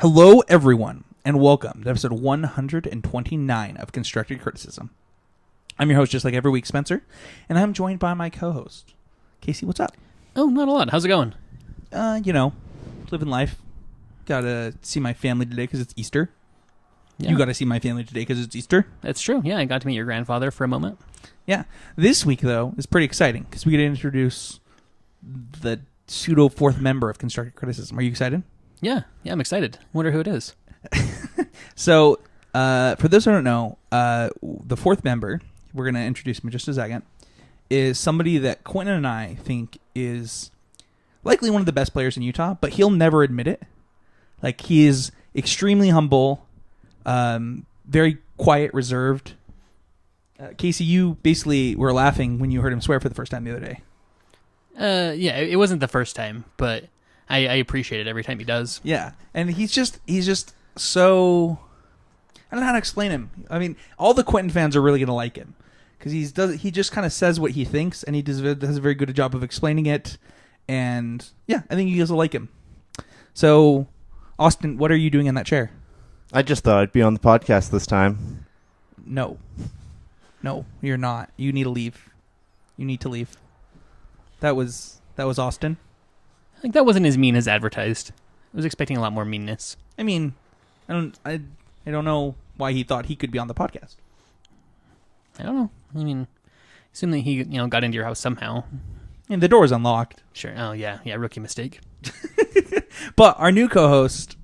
Hello, everyone, and welcome to episode 129 of Constructed Criticism. I'm your host, just like every week, Spencer, and I'm joined by my co-host, Casey. What's up? Oh, not a lot. How's it going? Living life. Gotta see my family today because it's Easter. Yeah. You gotta see my family today because it's Easter. That's true. Yeah, I got to meet your grandfather for a moment. Yeah. This week, though, is pretty exciting because we get to introduce the pseudo fourth member of Constructed Criticism. Are you excited? Yeah, I'm excited. Wonder who it is. So, for those who don't know, the fourth member, we're going to introduce him in just a second, is somebody that Quentin and I think is likely one of the best players in Utah, but he'll never admit it. Like, he is extremely humble, very quiet, reserved. Casey, you basically were laughing when you heard him swear for the first time the other day. Yeah, it wasn't the first time, but I appreciate it every time he does. Yeah, and he's just so... I don't know how to explain him. I mean, all the Quentin fans are really going to like him because he just kind of says what he thinks, and he does a very good job of explaining it. And yeah, I think you guys will like him. So, Austin, what are you doing in that chair? I just thought I'd be on the podcast this time. No, you're not. You need to leave. You need to leave. That was Austin. Like, that wasn't as mean as advertised. I was expecting a lot more meanness. I mean, I don't know why he thought he could be on the podcast. I don't know. I mean, assume that he got into your house somehow. And the door's unlocked. Sure. Oh yeah, rookie mistake. But our new co-host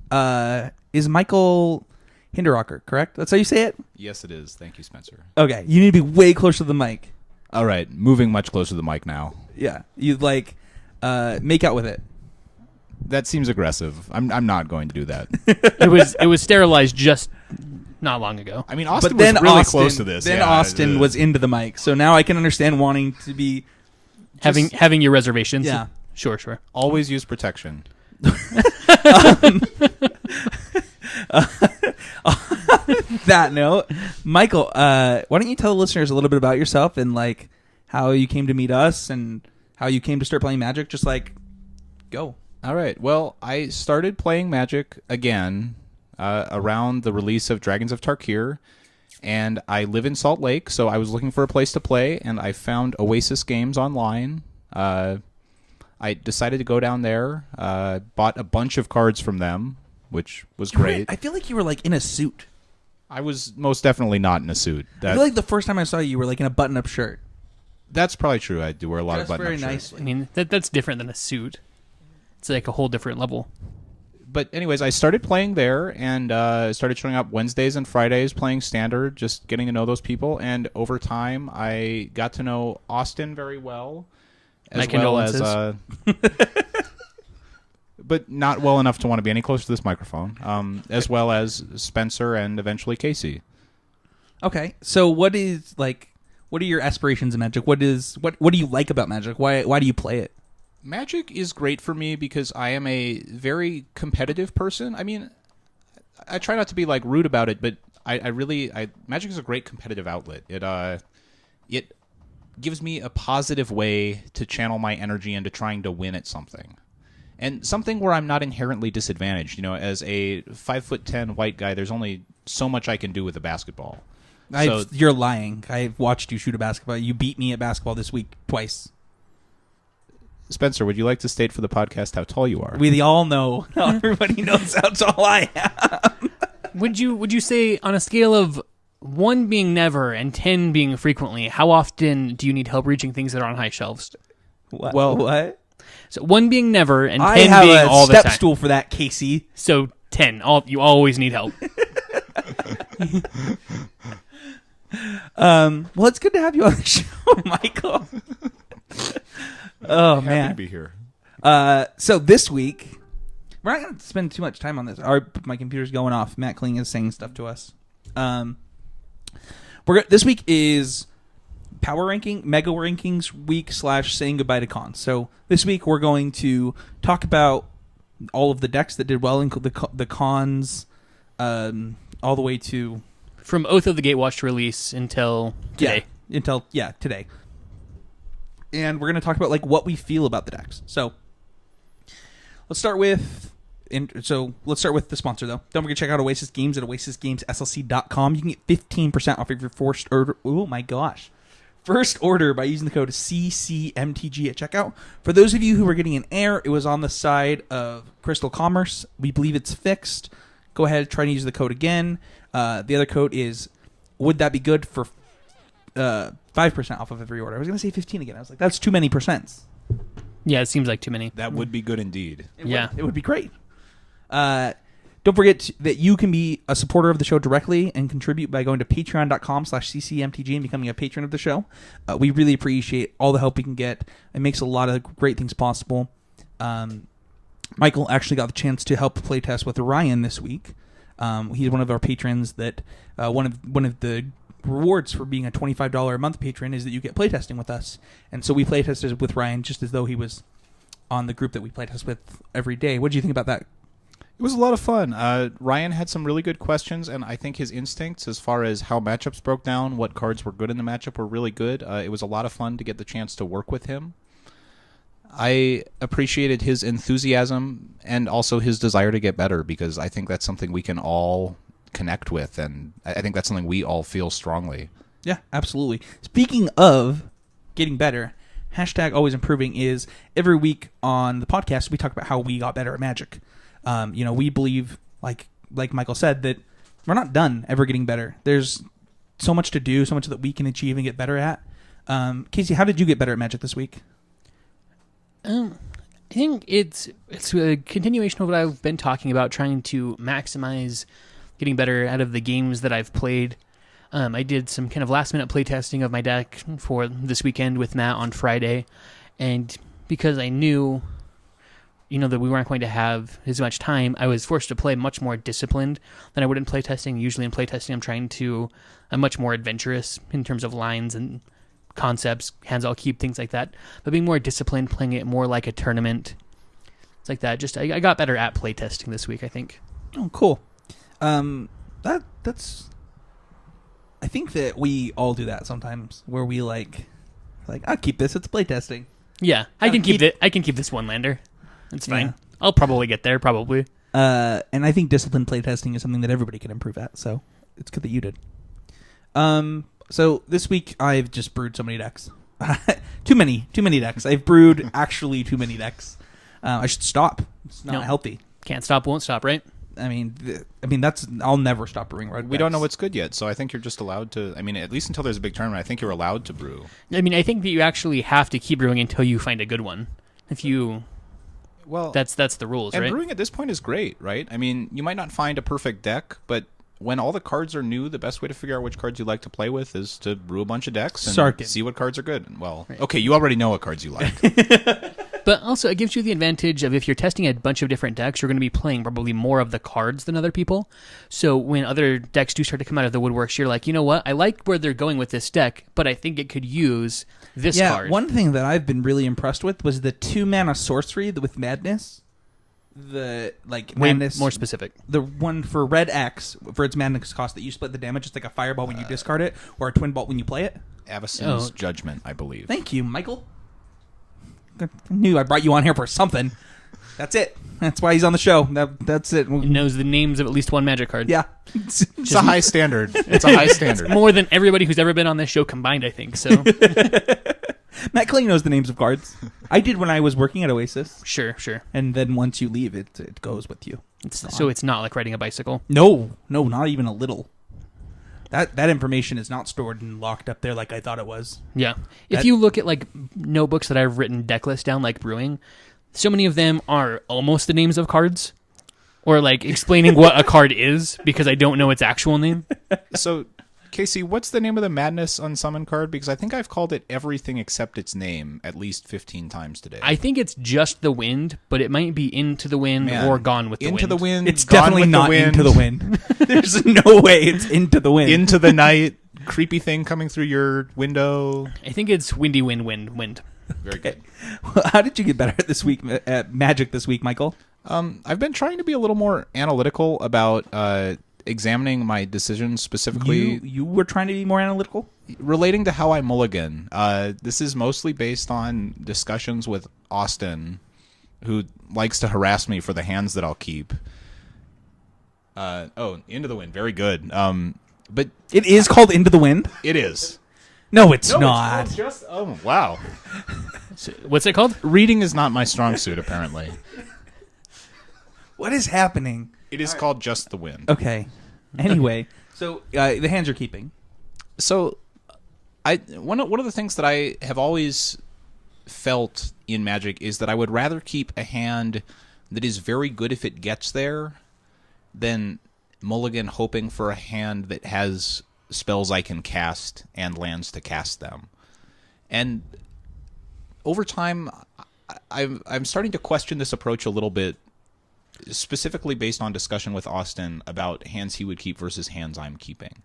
is Michael Hinderrocker, correct? That's how you say it? Yes, it is. Thank you, Spencer. Okay, you need to be way closer to the mic. All right, moving much closer to the mic now. Yeah, you'd make out with it. That seems aggressive. I'm not going to do that. It was sterilized just not long ago. I mean, Austin was really close to this. Then Austin was into the mic, so now I can understand wanting to be having your reservations. Yeah, sure. Always use protection. That note, Michael, why don't you tell the listeners a little bit about yourself and how you came to meet us and how you came to start playing Magic? Just go. All right. Well, I started playing Magic again around the release of Dragons of Tarkir, and I live in Salt Lake, so I was looking for a place to play, and I found Oasis Games online. I decided to go down there, bought a bunch of cards from them, which was great. I feel like you were in a suit. I was most definitely not in a suit. I feel like the first time I saw you, you were in a button-up shirt. That's probably true. I do wear a lot of button-up shirts. Very nicely. I mean, that's different than a suit. It's a whole different level. But anyways, I started playing there and started showing up Wednesdays and Fridays playing Standard, just getting to know those people. And over time, I got to know Austin very well. My condolences. But not well enough to want to be any closer to this microphone. As well as Spencer and eventually Casey. Okay, so what are your aspirations in Magic? What do you like about Magic? Why do you play it? Magic is great for me because I am a very competitive person. I mean, I try not to be rude about it, but I Magic is a great competitive outlet. It gives me a positive way to channel my energy into trying to win at something. And something where I'm not inherently disadvantaged. As a 5'10" white guy, there's only so much I can do with a basketball. You're lying. I've watched you shoot a basketball. You beat me at basketball this week twice. Spencer, would you like to state for the podcast how tall you are? We all know. Everybody knows how tall I am. Would you say on a scale of 1 being never and 10 being frequently, how often do you need help reaching things that are on high shelves? What? So 1 being never and 10 I being have all a the time. step stool for that, Casey. So 10. You always need help. Well, it's good to have you on the show, Michael. Oh, man. Happy to be here. So this week, we're not going to spend too much time on this. My computer's going off. Matt Kling is saying stuff to us. This week is Power Ranking, Mega Rankings week / saying goodbye to cons. So this week we're going to talk about all of the decks that did well in the cons, all the way to... From Oath of the Gatewatch release until today. Today. And we're going to talk about what we feel about the decks. So let's start with So let's start with the sponsor, though. Don't forget to check out Oasis Games at oasisgameslc.com. You can get 15% off of your first order. Oh my gosh. First order by using the code CCMTG at checkout. For those of you who were getting an error, it was on the side of Crystal Commerce. We believe it's fixed. Go ahead, try to use the code again. The other code is, would that be good, for 5% off of every order. I was going to say 15 again. I was like, that's too many percents. Yeah, it seems like too many. That would be good indeed. It would be great. Don't forget that you can be a supporter of the show directly and contribute by going to patreon.com/ccmtg and becoming a patron of the show. We really appreciate all the help we can get. It makes a lot of great things possible. Michael actually got the chance to help playtest with Ryan this week. He's one of our patrons that one of the rewards for being a $25 a month patron is that you get playtesting with us. And so we playtested with Ryan just as though he was on the group that we playtest with every day. What did you think about that? It was a lot of fun. Ryan had some really good questions, and I think his instincts as far as how matchups broke down, what cards were good in the matchup, were really good. It was a lot of fun to get the chance to work with him. I appreciated his enthusiasm and also his desire to get better, because I think that's something we can all connect with, and I think that's something we all feel strongly. Yeah, absolutely. Speaking of getting better, #always-improving is every week on the podcast we talk about how we got better at Magic. We believe, like Michael said, that we're not done ever getting better. There's so much to do, so much that we can achieve and get better at. Casey, how did you get better at Magic this week? I think it's a continuation of what I've been talking about, trying to maximize getting better out of the games that I've played. I did some kind of last-minute playtesting of my deck for this weekend with Matt on Friday, and because I knew that we weren't going to have as much time, I was forced to play much more disciplined than I would in playtesting. Usually in playtesting, I'm much more adventurous in terms of lines and concepts, hands I'll keep, things like that. But being more disciplined, playing it more like a tournament, it's like that. Just I got better at playtesting this week, I think. Oh, cool. That's. I think that we all do that sometimes, where we like I'll keep this. It's playtesting. Yeah, I can keep it. I can keep this one lander. It's fine. Yeah. I'll probably get there. Probably. And I think disciplined playtesting is something that everybody can improve at. So it's good that you did. So this week I've just brewed so many decks. Too many decks. I've brewed actually too many decks. I should stop. It's not healthy. Can't stop, won't stop, right? I mean, that's. I'll never stop brewing red decks. We don't know what's good yet, so I think you're just allowed to. I mean, at least until there's a big tournament, I think you're allowed to brew. I mean, I think that you actually have to keep brewing until you find a good one. That's the rules, and right? And brewing at this point is great, right? I mean, you might not find a perfect deck, but when all the cards are new, the best way to figure out which cards you like to play with is to brew a bunch of decks and see what cards are good. Well, right. Okay, you already know what cards you like. But also, it gives you the advantage of if you're testing a bunch of different decks, you're going to be playing probably more of the cards than other people. So when other decks do start to come out of the woodworks, you're like, you know what? I like where they're going with this deck, but I think it could use this card. Yeah, one thing that I've been really impressed with was the 2-mana sorcery with Madness. The Madness, more specific. The one for red X for its Madness cost that you split the damage. It's like a fireball when you discard it, or a twin bolt when you play it. Avacyn's Judgment, I believe. Thank you, Michael. I knew I brought you on here for something. That's it. That's why he's on the show. That's it. He knows the names of at least one Magic card. Yeah. It's a high standard. It's a high standard. It's more than everybody who's ever been on this show combined, I think. So Matt Clay knows the names of cards. I did when I was working at Oasis. Sure. And then once you leave, it goes with you. So it's not like riding a bicycle? No, not even a little. That information is not stored and locked up there like I thought it was. Yeah. If you look at like notebooks that I've written deck lists down, like brewing, so many of them are almost the names of cards, or like explaining what a card is because I don't know its actual name. So, Casey, what's the name of the Madness Unsummon card? Because I think I've called it everything except its name at least 15 times today. I think it's just the wind, but it might be Into the Wind or Gone with the Wind. Into the Wind. It's definitely not Into the Wind. There's no way it's Into the Wind. Into the Night. Creepy thing coming through your window. I think it's Windy Wind. Very good. Well, how did you get better at Magic this week, Michael? I've been trying to be a little more analytical about examining my decisions, specifically. You were trying to be more analytical? Relating to how I mulligan. This is mostly based on discussions with Austin who likes to harass me for the hands that I'll keep. Into the Wind, very good. But It is called Into the Wind? it is. No, it's not. It's just wow. So, what's it called? Reading is not my strong suit, apparently. What is happening? It is called Just the Wind. Okay. Anyway, so the hands you're keeping. So, one of the things that I have always felt in Magic is that I would rather keep a hand that is very good if it gets there than mulligan hoping for a hand that has spells I can cast and lands to cast them. And over time, I'm starting to question this approach a little bit, specifically based on discussion with Austin about hands he would keep versus hands I'm keeping.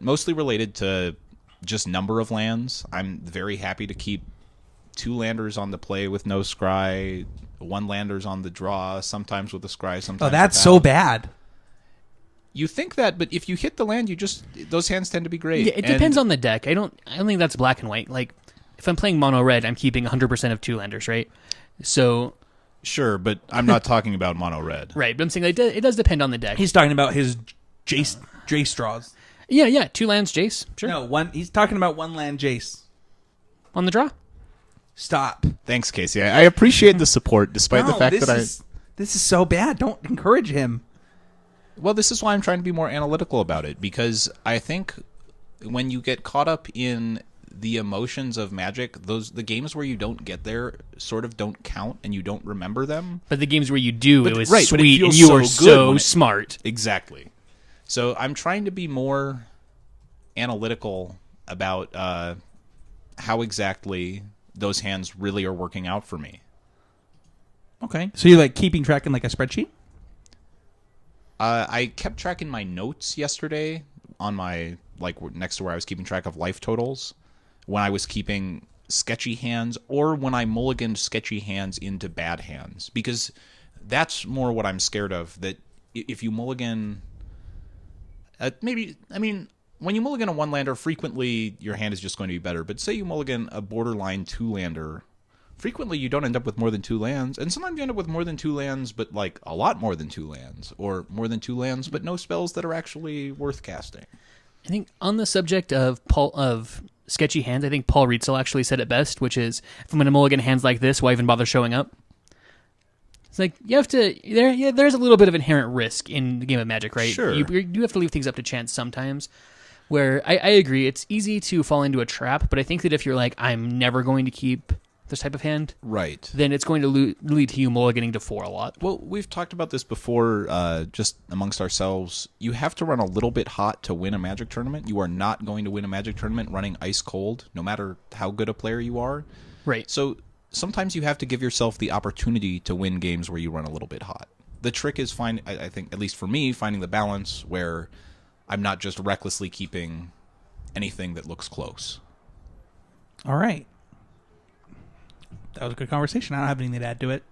Mostly related to just number of lands. I'm very happy to keep 2 landers on the play with no scry, 1 landers on the draw, sometimes with a scry, sometimes Oh, that's without. so bad. You think that, but if you hit the land, those hands tend to be great. Yeah, it depends on the deck. I don't think that's black and white. Like, if I'm playing mono red, I'm keeping 100% of 2 landers, right? So, Sure, but I'm not talking about mono red. right, but I'm saying like, it does depend on the deck. He's talking about his Jace straws. Yeah, 2 lands, Jace, sure. No, one. He's talking about 1 land Jace. On the draw. Stop. Thanks, Casey. I appreciate the support, despite the fact that this is so bad. Don't encourage him. Well, this is why I'm trying to be more analytical about it, because I think when you get caught up in the emotions of Magic, the games where you don't get there sort of don't count and you don't remember them. But the games where you do, it was right, but it sweet and feels you so were good so when it- smart. Exactly. So I'm trying to be more analytical about how exactly those hands really are working out for me. Okay. So you're like keeping track in like a spreadsheet? I kept track in my notes yesterday on my, like, next to where I was keeping track of life totals, when I was keeping sketchy hands or when I mulliganed sketchy hands into bad hands, because that's more what I'm scared of, that if you mulligan when you mulligan a 1-lander, frequently your hand is just going to be better, but say you mulligan a borderline 2-lander, frequently you don't end up with more than 2 lands, and sometimes you end up with more than 2 lands, but like a lot more than 2 lands, or more than 2 lands, but no spells that are actually worth casting. I think on the subject of sketchy hands, I think Paul Rietzel actually said it best, which is, if I'm going to mulligan hands like this, why even bother showing up? It's like, you have to, there's a little bit of inherent risk in the game of Magic, right? Sure. You do have to leave things up to chance sometimes, where I agree, it's easy to fall into a trap, but I think that if you're like, I'm never going to keep this type of hand, Right. then it's going to lead to you mulliganing to 4 a lot. Well, we've talked about this before, just amongst ourselves. You have to run a little bit hot to win a Magic tournament. You are not going to win a Magic tournament running ice cold, no matter how good a player you are. Right. So sometimes you have to give yourself the opportunity to win games where you run a little bit hot. The trick is I think, at least for me, finding the balance where I'm not just recklessly keeping anything that looks close. All right. That was a good conversation. I don't have anything to add to it.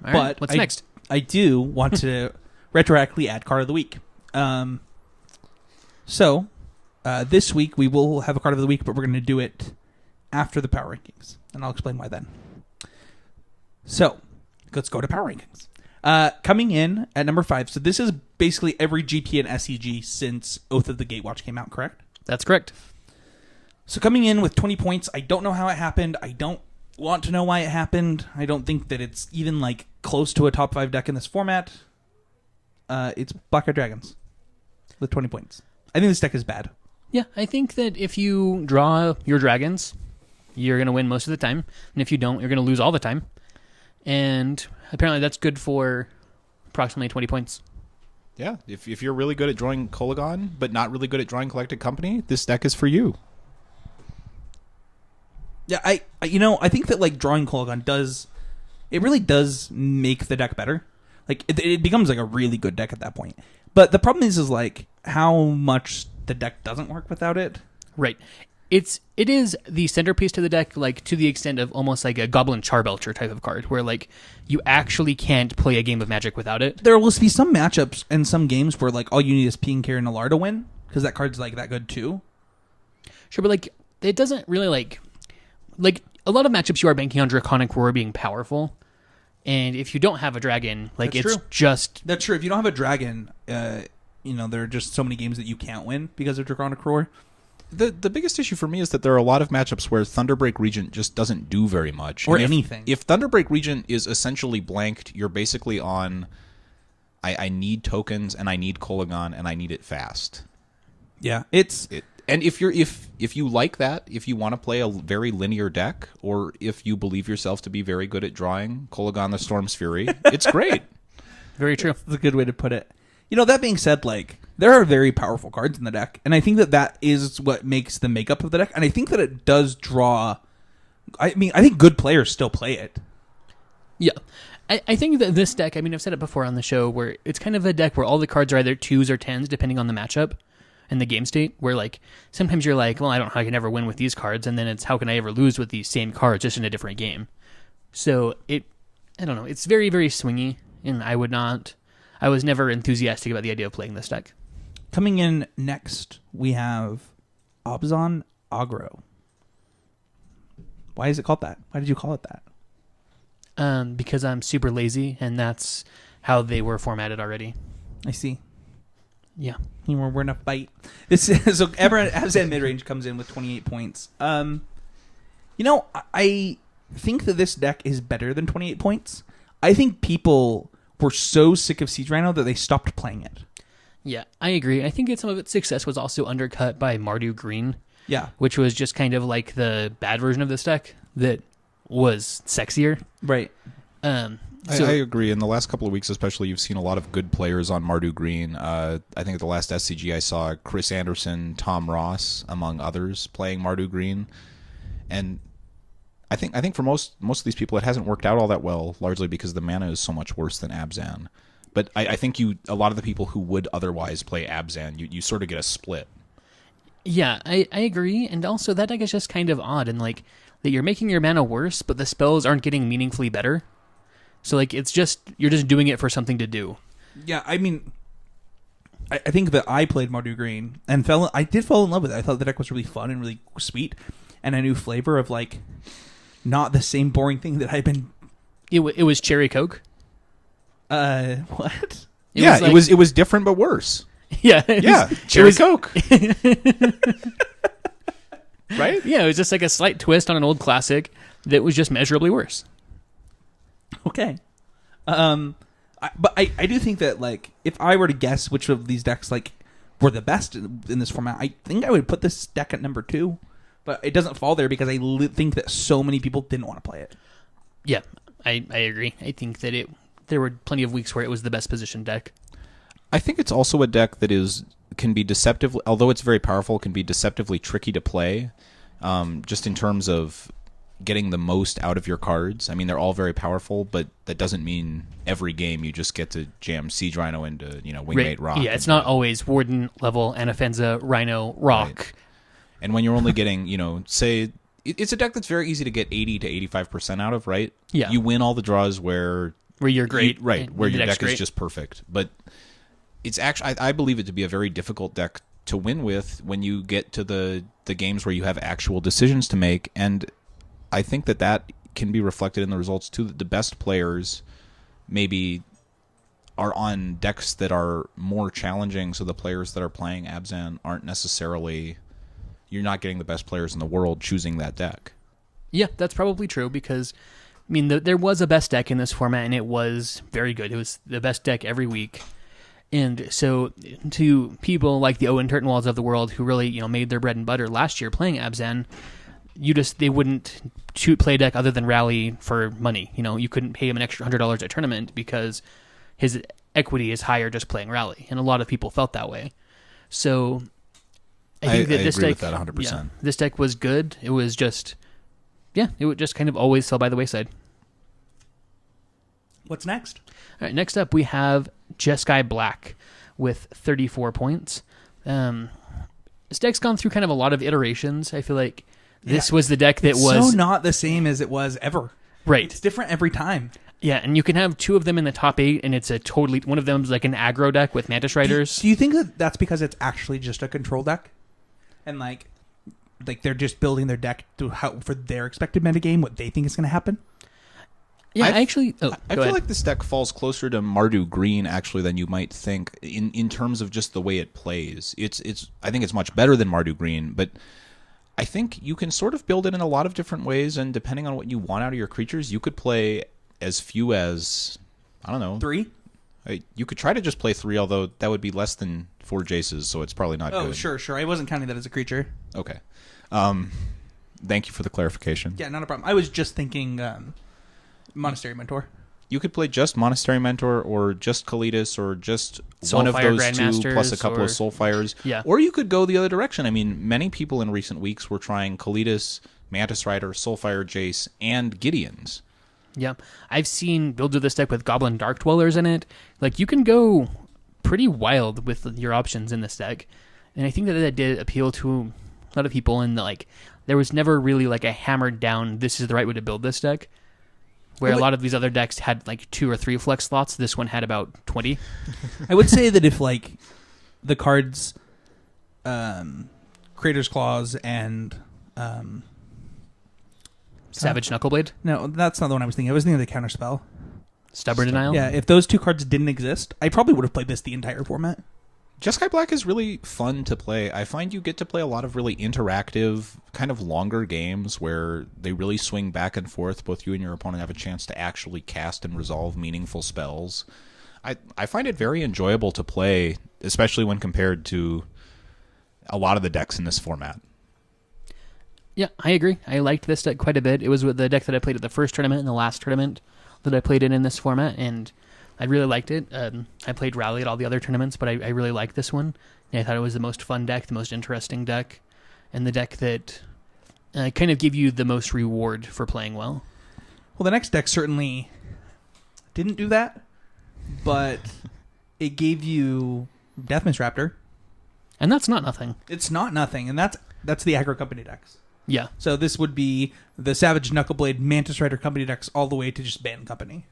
All right, But what's next? I do want to retroactively add card of the week. So this week we will have a card of the week, but we're going to do it after the power rankings, and I'll explain why then. So let's go to power rankings. Coming in at number 5. So this is basically every GP and SCG since Oath of the Gatewatch came out, correct? That's correct. So coming in with 20 points, I don't know how it happened. I don't want to know why it happened. I don't think that it's even like close to a top 5 deck in this format. It's Black-Red Dragons with 20 points. I think this deck is bad. Yeah, I think that if you draw your dragons, you're going to win most of the time. And if you don't, you're going to lose all the time. And apparently that's good for approximately 20 points. Yeah, if you're really good at drawing Kolagon, but not really good at drawing Collected Company, this deck is for you. Yeah, I think that like drawing Kolagon really does make the deck better. Like it becomes like a really good deck at that point. But the problem is like how much the deck doesn't work without it. Right. It is the centerpiece to the deck, like to the extent of almost like a Goblin Charbelcher type of card, where like you actually can't play a game of Magic without it. There will be some matchups and some games where like all you need is Pinkare and Alar to win, because that card's like that good too. Sure, but like it doesn't really like a lot of matchups you are banking on Draconic Roar being powerful, And if you don't have a dragon, like That's it's true. just That's true. If you don't have a dragon, there are just so many games that you can't win because of Draconic Roar. The biggest issue for me is that there are a lot of matchups where Thunderbreak Regent just doesn't do very much. Or And anything. If Thunderbreak Regent is essentially blanked, you're basically on, I need tokens, and I need Kolagon, and I need it fast. Yeah, And if you like that, if you want to play a very linear deck, or if you believe yourself to be very good at drawing Kolagon the Storm's Fury, it's great. very true. That's a good way to put it. That being said, like, there are very powerful cards in the deck, and I think that is what makes the makeup of the deck, and I think that it does draw... I think good players still play it. Yeah. I think that this deck, I've said it before on the show, where it's kind of a deck where all the cards are either 2s or 10s, depending on the matchup and the game state, where, like, sometimes you're like, well, I don't know how I can ever win with these cards, and then it's how can I ever lose with these same cards, just in a different game. So, I don't know, it's very, very swingy, and I was never enthusiastic about the idea of playing this deck. Coming in next, we have Abzan Agro. Why is it called that? Why did you call it that? Because I'm super lazy, and that's how they were formatted already. I see. Yeah. We're in a fight. This is so Abzan mid-range comes in with 28 points. I think that this deck is better than 28 points. I think people were so sick of Siege Rhino that they stopped playing it. Yeah, I agree. I think that some of its success was also undercut by Mardu Green. Yeah. Which was just kind of like the bad version of this deck that was sexier. Right. I agree. In the last couple of weeks, especially, you've seen a lot of good players on Mardu Green. I think at the last SCG I saw Chris Anderson, Tom Ross, among others, playing Mardu Green. And I think for most of these people, it hasn't worked out all that well, largely because the mana is so much worse than Abzan. But I think a lot of the people who would otherwise play Abzan, you sort of get a split. Yeah, I agree. And also, that deck is just kind of odd, and like that you're making your mana worse, but the spells aren't getting meaningfully better. So like you're just doing it for something to do. Yeah, I think that I played Mardu Green and I did fall in love with it. I thought the deck was really fun and really sweet, and a new flavor of like not the same boring thing that I've been. It was Cherry Coke. What? It was different but worse. Yeah, Cherry Coke. Right? Yeah, it was just like a slight twist on an old classic that was just measurably worse. Okay. But I do think that, like, if I were to guess which of these decks, like, were the best in this format, I think I would put this deck at number 2. But it doesn't fall there because I think that so many people didn't want to play it. Yeah, I agree. I think that there were plenty of weeks where it was the best positioned deck. I think it's also a deck that can be deceptively, although it's very powerful, can be deceptively tricky to play, just in terms of getting the most out of your cards. I mean, they're all very powerful, but that doesn't mean every game you just get to jam Siege Rhino into Wingmate Rock. Yeah, it's not always Warden level, Anafenza, Rhino, Rock. Right. And when you're only getting, say, it's a deck that's very easy to get 80 to 85% out of, right? Yeah. You win all the draws where you're great. Where your deck great. is just perfect. But it's actually, I believe it to be a very difficult deck to win with when you get to the games where you have actual decisions to make. And I think that can be reflected in the results too. That the best players maybe are on decks that are more challenging, so the players that are playing Abzan aren't necessarily... You're not getting the best players in the world choosing that deck. Yeah, that's probably true because, there was a best deck in this format, and it was very good. It was the best deck every week. And so to people like the Owen Turtenwalds of the world who really, made their bread and butter last year playing Abzan, they wouldn't play a deck other than Rally for money. You couldn't pay him an extra $100 at tournament because his equity is higher just playing Rally. And a lot of people felt that way. So I think that this agree deck, with that 100%. Yeah, this deck was good. It was just, it would just kind of always fell by the wayside. What's next? All right, next up we have Jeskai Black with 34 points. This deck's gone through kind of a lot of iterations. I feel like this was the deck that was so not the same as it was ever. Right. It's different every time. Yeah, and you can have 2 of them in the top 8, and it's one of them's like an aggro deck with Mantis Riders. Do you think that that's because it's actually just a control deck? And like they're just building their deck for their expected metagame, what they think is going to happen? Yeah, I actually... Oh, I go feel ahead. like this deck falls closer to Mardu Green actually than you might think in terms of just the way it plays. I think it's much better than Mardu Green, but I think you can sort of build it in a lot of different ways, and depending on what you want out of your creatures, you could play as few as, I don't know, 3? You could try to just play 3, although that would be less than 4 Jaces, so it's probably not good. Oh, sure. I wasn't counting that as a creature. Okay. Thank you for the clarification. Yeah, not a problem. I was just thinking Monastery Mentor. You could play just Monastery Mentor or just Kalitas or just one of Soulfire those two Grandmasters plus a couple or- of Soulfires. Yeah. Or you could go the other direction. I mean, many people in recent weeks were trying Kalitas, Mantis Rider, Soulfire Jace, and Gideons. Yeah, I've seen builds of this deck with Goblin Dark Dwellers in it. Like, you can go pretty wild with your options in this deck, and I think that did appeal to a lot of people. And like, there was never really like a hammered down, this is the right way to build this deck. Where a lot of these other decks had like 2 or 3 flex slots, this one had about 20. I would say that if like the cards, Creator's Claws and Savage Knuckleblade, no, that's not the one I was thinking. I was thinking of the Counterspell. Stubborn Denial. Yeah, if those 2 cards didn't exist, I probably would have played this the entire format. Jeskai Black is really fun to play. I find you get to play a lot of really interactive, kind of longer games where they really swing back and forth. Both you and your opponent have a chance to actually cast and resolve meaningful spells. I find it very enjoyable to play, especially when compared to a lot of the decks in this format. Yeah, I agree. I liked this deck quite a bit. It was with the deck that I played at the first tournament and the last tournament that I played in this format, and I really liked it. I played Rally at all the other tournaments, but I really liked this one. And I thought it was the most fun deck, the most interesting deck, and the deck that kind of gave you the most reward for playing well. Well, the next deck certainly didn't do that, but it gave you Deathmist Raptor. And that's not nothing. It's not nothing, and that's the aggro company decks. Yeah. So this would be the Savage Knuckleblade Mantis Rider company decks all the way to just Ban Company.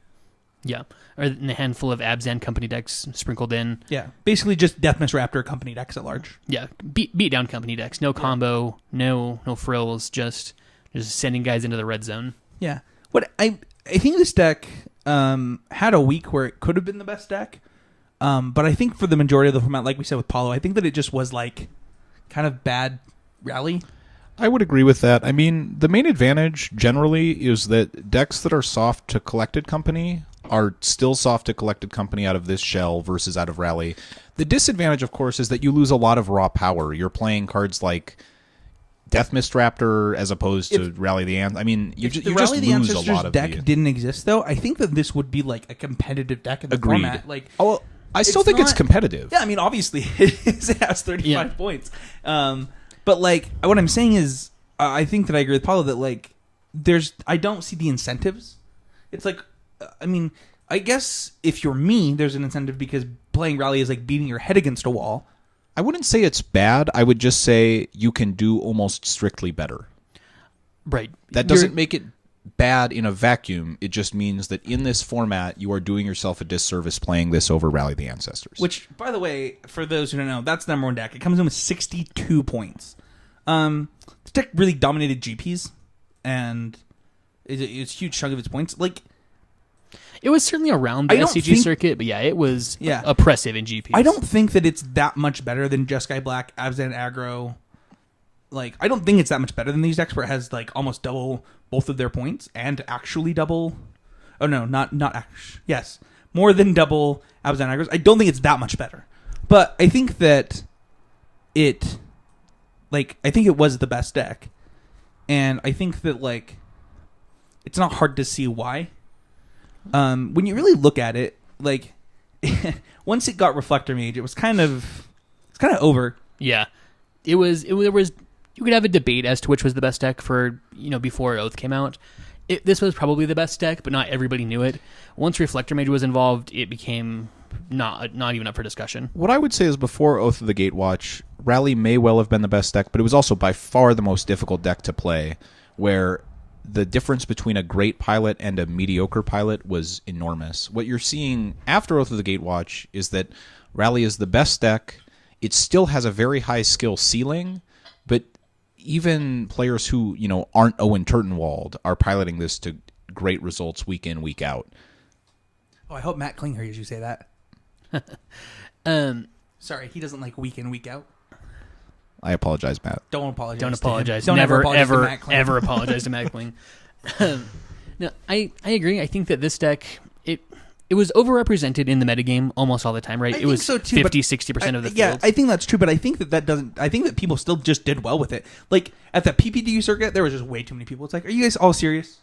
Yeah. Or in a handful of Abzan company decks sprinkled in. Yeah, basically just Deathmist Raptor company decks at large. Yeah. Beat down company decks. No combo, no frills, just sending guys into the red zone. Yeah. What I think this deck had a week where it could have been the best deck, but I think for the majority of the format, like we said with Paulo, I think that it just was like kind of bad rally. I would agree with that. I mean, the main advantage generally is that decks that are soft to Collected Company are still soft to Collected Company out of this shell versus out of Rally. The disadvantage, of course, is that you lose a lot of raw power. You're playing cards like Deathmist Raptor as opposed to Rally the Ant. I mean, you just Rally the lose a Ancestors lot of deck the... didn't exist, though. I think that this would be like a competitive deck in the Agreed. format. Like, Oh, I still it's think it's not- competitive. yeah, I mean, obviously it has 35 points. But like, what I'm saying is, I think that I agree with Paulo that like, I don't see the incentives. It's like, I mean, I guess if you're me, there's an incentive because playing Rally is like beating your head against a wall. I wouldn't say it's bad. I would just say you can do almost strictly better. Right. That doesn't make it bad in a vacuum. It just means that in this format, you are doing yourself a disservice playing this over Rally the Ancestors. Which, by the way, for those who don't know, that's the number one deck. It comes in with 62 points. This deck really dominated GPs, and it's a huge chunk of its points. Like, It was certainly around the I don't SCG think- circuit, but yeah, it was Yeah. oppressive in GPs. I don't think that it's that much better than Jeskai Black, Abzan Aggro. Like, I don't think it's that much better than these decks where it has like almost double both of their points and actually double. Oh no, not actually. Yes, more than double Abzan Aggros. I don't think it's that much better, but I think that it, like, I think it was the best deck, and I think that like, it's not hard to see why. When you really look at it, like, once it got Reflector Mage, it's kind of over. Yeah, it was. There was. You could have a debate as to which was the best deck for before Oath came out. This was probably the best deck, but not everybody knew it. Once Reflector Mage was involved, it became not even up for discussion. What I would say is before Oath of the Gatewatch, Rally may well have been the best deck, but it was also by far the most difficult deck to play, where the difference between a great pilot and a mediocre pilot was enormous. What you're seeing after Oath of the Gatewatch is that Rally is the best deck. It still has a very high skill ceiling, but even players who, aren't Owen Turtenwald are piloting this to great results week in, week out. Oh, I hope Matt Klinger hears you say that. Um, Sorry, he doesn't like week in, week out. I apologize, Matt. Don't apologize. don't to him. apologize. Don't Never, apologize to ever, Matt Klinger. ever apologize to Matt Kling. No, I agree. I think that this deck, it was overrepresented in the metagame almost all the time, right? I It think was so too, but 50-60% of the Yeah, field. I think that's true, but I think that doesn't. I think that people still just did well with it. Like at the PPTU circuit, there was just way too many people. It's like, are you guys all serious?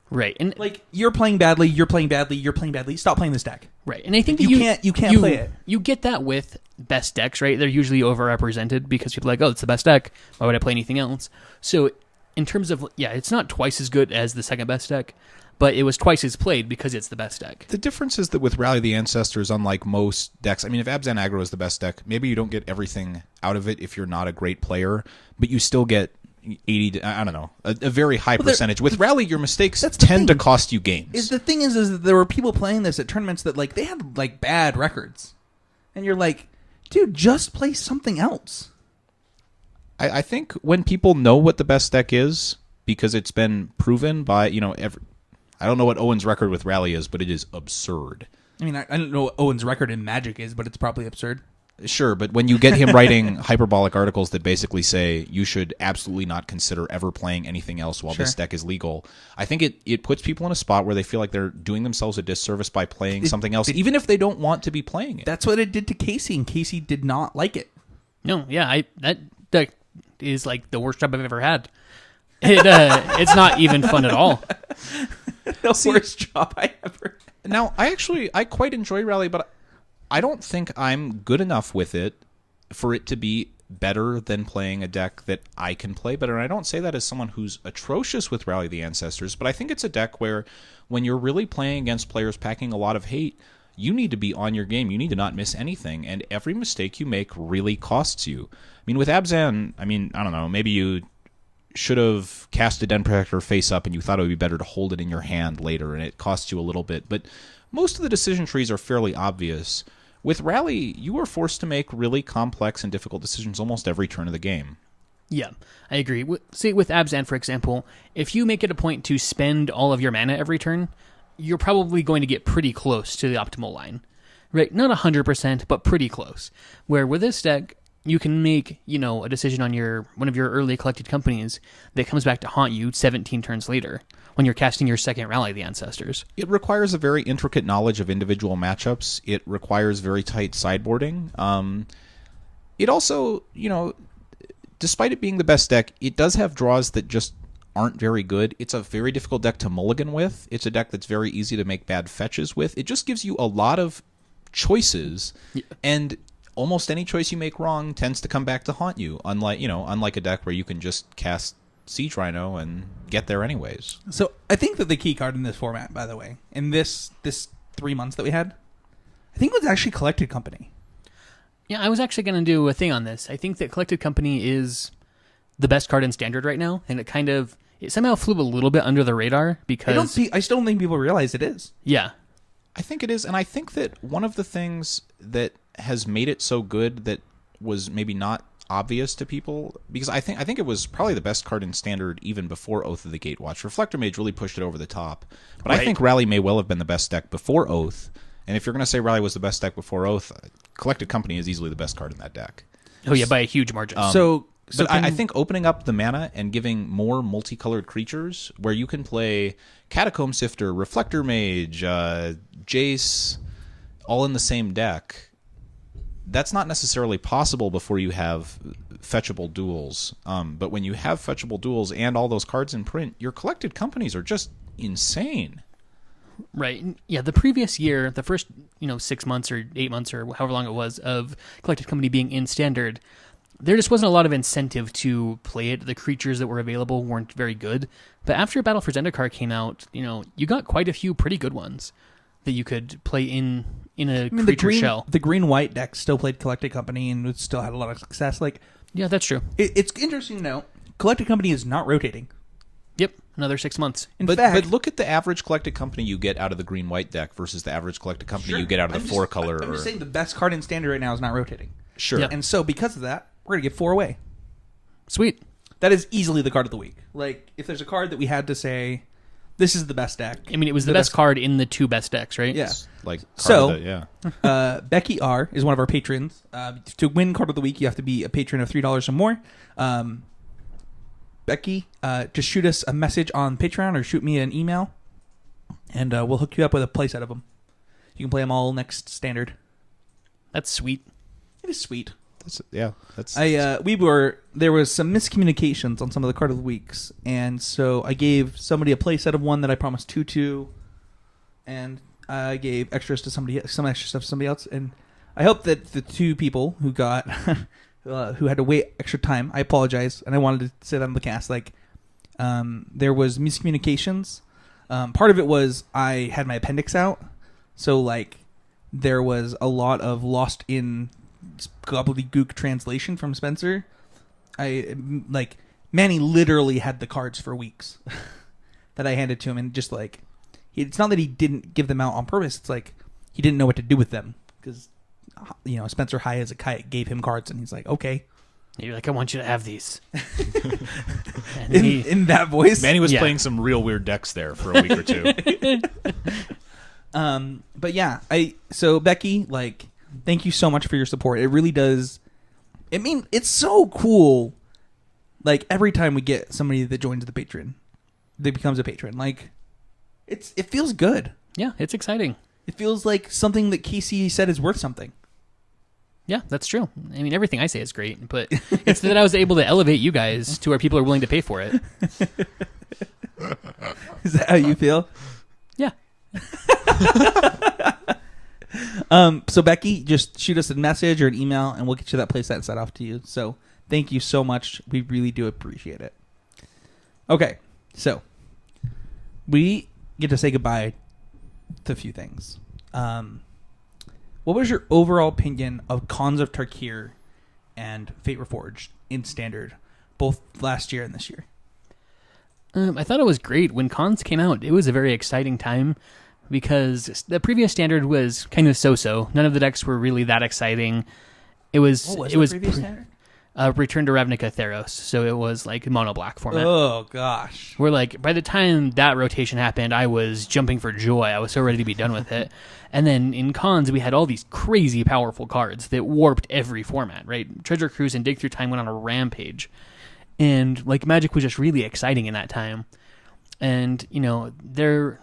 Right. And Like you're playing badly. You're playing badly. You're playing badly. Stop playing this deck. right. And I think that You can't play it. You get that with best decks, right? They're usually overrepresented because people are like, oh, it's the best deck. Why would I play anything else? So in terms of, yeah, it's not twice as good as the second best deck, but it was twice as played because it's the best deck. The difference is that with Rally the Ancestors, unlike most decks, I mean, if Abzan Aggro is the best deck, maybe you don't get everything out of it if you're not a great player, but you still get 80 to, I don't know, a very high percentage. With Rally, your mistakes That's the tend to thing. cost you games. Is the thing is that there were people playing this at tournaments that like they had like bad records, and you're like, dude, just play something else. I think when people know what the best deck is, because it's been proven by, I don't know what Owen's record with Rally is, but it is absurd. I mean, I don't know what Owen's record in Magic is, but it's probably absurd. Sure, but when you get him writing hyperbolic articles that basically say you should absolutely not consider ever playing anything else while Sure. this deck is legal, I think it puts people in a spot where they feel like they're doing themselves a disservice by playing something else, even if they don't want to be playing it. That's what it did to Casey, and Casey did not like it. No, yeah, that deck is like the worst job I've ever had. It's not even fun at all. The worst job I ever. Now, I quite enjoy Rally, but I don't think I'm good enough with it for it to be better than playing a deck that I can play better. And I don't say that as someone who's atrocious with Rally the Ancestors, but I think it's a deck where when you're really playing against players packing a lot of hate, you need to be on your game. You need to not miss anything, and every mistake you make really costs you. I mean, with Abzan, I don't know, maybe you should have cast a Den Protector face up and you thought it would be better to hold it in your hand later, and it costs you a little bit. But most of the decision trees are fairly obvious. With Rally, you are forced to make really complex and difficult decisions almost every turn of the game. Yeah, I agree. See, with Abzan, for example, if you make it a point to spend all of your mana every turn, you're probably going to get pretty close to the optimal line. Right? Not 100%, but pretty close. Where with this deck, you can make, a decision on one of your early collected companies that comes back to haunt you 17 turns later when you're casting your second Rally of the Ancestors. It requires a very intricate knowledge of individual matchups. It requires very tight sideboarding. It also, despite it being the best deck, it does have draws that just aren't very good. It's a very difficult deck to mulligan with. It's a deck that's very easy to make bad fetches with. It just gives you a lot of choices, and almost any choice you make wrong tends to come back to haunt you, unlike a deck where you can just cast Siege Rhino and get there anyways. So I think that the key card in this format, by the way, in this 3 months that we had, I think it was actually Collected Company. Yeah, I was actually going to do a thing on this. I think that Collected Company is the best card in Standard right now, and it somehow flew a little bit under the radar because... I still don't think people realize it is. Yeah. I think it is, and I think that one of the things that has made it so good that was maybe not obvious to people, because I think it was probably the best card in Standard even before Oath of the Gatewatch. Reflector Mage really pushed it over the top, but Right. I think Rally may well have been the best deck before Oath, and if you're going to say Rally was the best deck before Oath, Collected Company is easily the best card in that deck. Oh, yeah, by a huge margin. But I think opening up the mana and giving more multicolored creatures, where you can play Catacomb Sifter, Reflector Mage, Jace, all in the same deck, that's not necessarily possible before you have fetchable duels. But when you have fetchable duels and all those cards in print, your Collected Companies are just insane. Right. Yeah, the previous year, the first, 6 months or 8 months or however long it was of Collected Company being in Standard, there just wasn't a lot of incentive to play it. The creatures that were available weren't very good. But after Battle for Zendikar came out, you got quite a few pretty good ones that you could play in a creature shell. The green-white deck still played Collected Company and it still had a lot of success. Yeah, that's true. It's interesting to note, Collected Company is not rotating. Yep, another 6 months. But look at the average Collected Company you get out of the green-white deck versus the average Collected Company you get out of the four-color. I'm just saying the best card in Standard right now is not rotating. Sure. Yep. And so because of that, we're going to give 4 away. Sweet. That is easily the card of the week. If there's a card that we had to say, This is the best deck. I mean, it was the best card in the 2 best decks, right? Yeah. Like So- yeah. Becky R is one of our patrons. To win Card of the Week, you have to be a patron of $3 or more. Becky, just shoot us a message on Patreon or shoot me an email, and we'll hook you up with a playset of them. You can play them all next standard. That's sweet. It is sweet. That's There was some miscommunications on some of the Card of the Weeks, and so I gave somebody a playset of one that I promised two to, and I gave extras to some extra stuff to somebody else, and I hope that the 2 people who got who had to wait extra time, I apologize, and I wanted to say that on the cast, there was miscommunications. Part of it was I had my appendix out, so there was a lot of lost in gobbledygook translation from Spencer. Manny literally had the cards for weeks that I handed to him, and just it's not that he didn't give them out on purpose. It's he didn't know what to do with them because Spencer High as a kite gave him cards, and he's like, okay. And you're like, I want you to have these. in that voice, Manny was playing some real weird decks there for a week or 2. But yeah, so Becky, thank you so much for your support. It really does. I mean, it's so cool. Every time we get somebody that joins the Patreon, that becomes a patron, it feels good. Yeah, it's exciting. It feels like something that Casey said is worth something. Yeah, that's true. I mean, everything I say is great, but it's that I was able to elevate you guys to where people are willing to pay for it. Is that how you feel? Yeah. So Becky, just shoot us a message or an email, and we'll get you that playset set off to you. So thank you so much. We really do appreciate it. Okay, so we get to say goodbye to a few things. What was your overall opinion of Khans of Tarkir and Fate Reforged in Standard, both last year and this year? I thought it was great. When Khans came out, it was a very exciting time because the previous Standard was kind of so-so. None of the decks were really that exciting. It was previous Standard? Return to Ravnica Theros, so it was mono black format. Oh gosh. Where by the time that rotation happened, I was jumping for joy. I was so ready to be done with it. And then in Khans, we had all these crazy powerful cards that warped every format, right? Treasure Cruise and Dig Through Time went on a rampage. And Magic was just really exciting in that time. And, there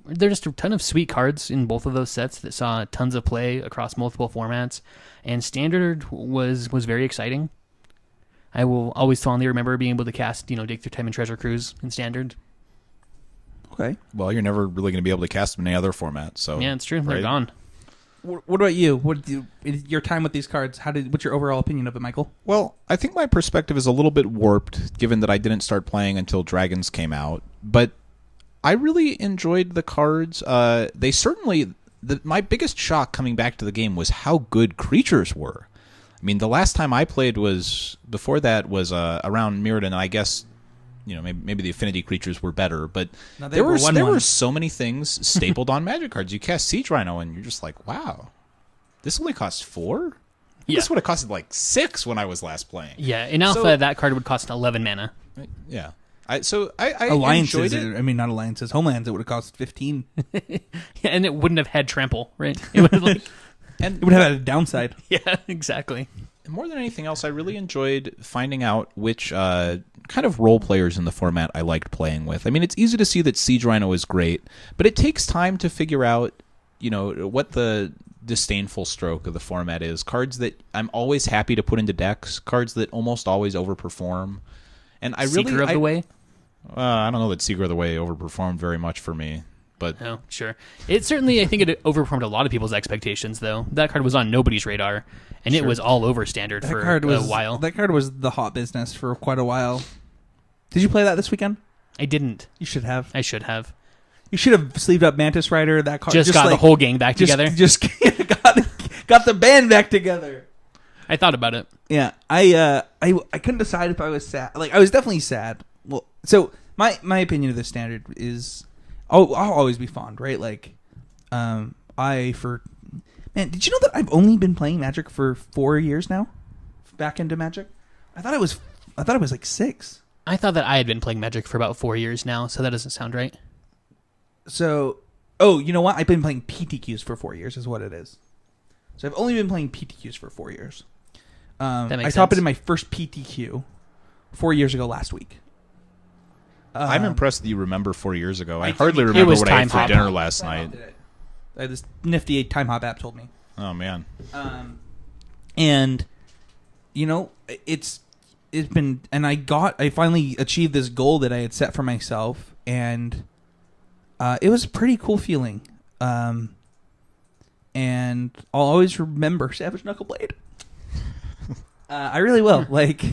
are just a ton of sweet cards in both of those sets that saw tons of play across multiple formats. And Standard was very exciting. I will always fondly remember being able to cast, Dig Through Time and Treasure Cruise in Standard. Okay. Well, you're never really going to be able to cast them in any other format. So yeah, it's true. right? They're gone. What about you? Your time with these cards? What's your overall opinion of it, Michael? Well, I think my perspective is a little bit warped, given that I didn't start playing until Dragons came out. But I really enjoyed the cards. They certainly... my biggest shock coming back to the game was how good creatures were. I mean, the last time I played before that was around Mirrodin, and I guess maybe the affinity creatures were better, but there were so many things stapled on Magic cards. You cast Siege Rhino, and you're just like, wow, this only costs 4? Yeah. This would have costed 6 when I was last playing. Yeah, in Alpha, that card would cost 11 mana. Yeah. I Alliances, enjoyed it. I mean, not Alliances. Homelands, it would have cost 15. Yeah, and it wouldn't have had trample, right? It would have And it would have had a downside. Yeah, exactly. And more than anything else, I really enjoyed finding out which kind of role players in the format I liked playing with. I mean, it's easy to see that Siege Rhino is great, but it takes time to figure out, what the disdainful stroke of the format is. Cards that I'm always happy to put into decks, cards that almost always overperform. And Seeker of the Way? I don't know that Seeker of the Way overperformed very much for me. But oh, sure. It certainly, I think it overperformed a lot of people's expectations, though. That card was on nobody's radar, and it was all over Standard for a while. That card was the hot business for quite a while. Did you play that this weekend? I didn't. You should have. I should have. You should have sleeved up Mantis Rider. That card just got the whole gang back together. Just got the band back together. I thought about it. Yeah, I couldn't decide if I was sad. I was definitely sad. Well, so my opinion of this Standard is, I'll always be fond, right? Man, did you know that I've only been playing Magic for 4 years now? Back into Magic, I thought it was 6. I thought that I had been playing Magic for about 4 years now, so that doesn't sound right. So, oh, you know what? I've been playing PTQs for 4 years, is what it is. So I've only been playing PTQs for 4 years. That makes I stopped sense. in my first PTQ 4 years ago last week. I'm impressed that you remember 4 years ago. I I hardly did- remember was what I ate time for hop. dinner last night. This nifty Time Hop app told me. Oh man. And you know, it's been, and I finally achieved this goal that I had set for myself, and it was a pretty cool feeling. And I'll always remember Savage Knuckleblade. I really will. Like,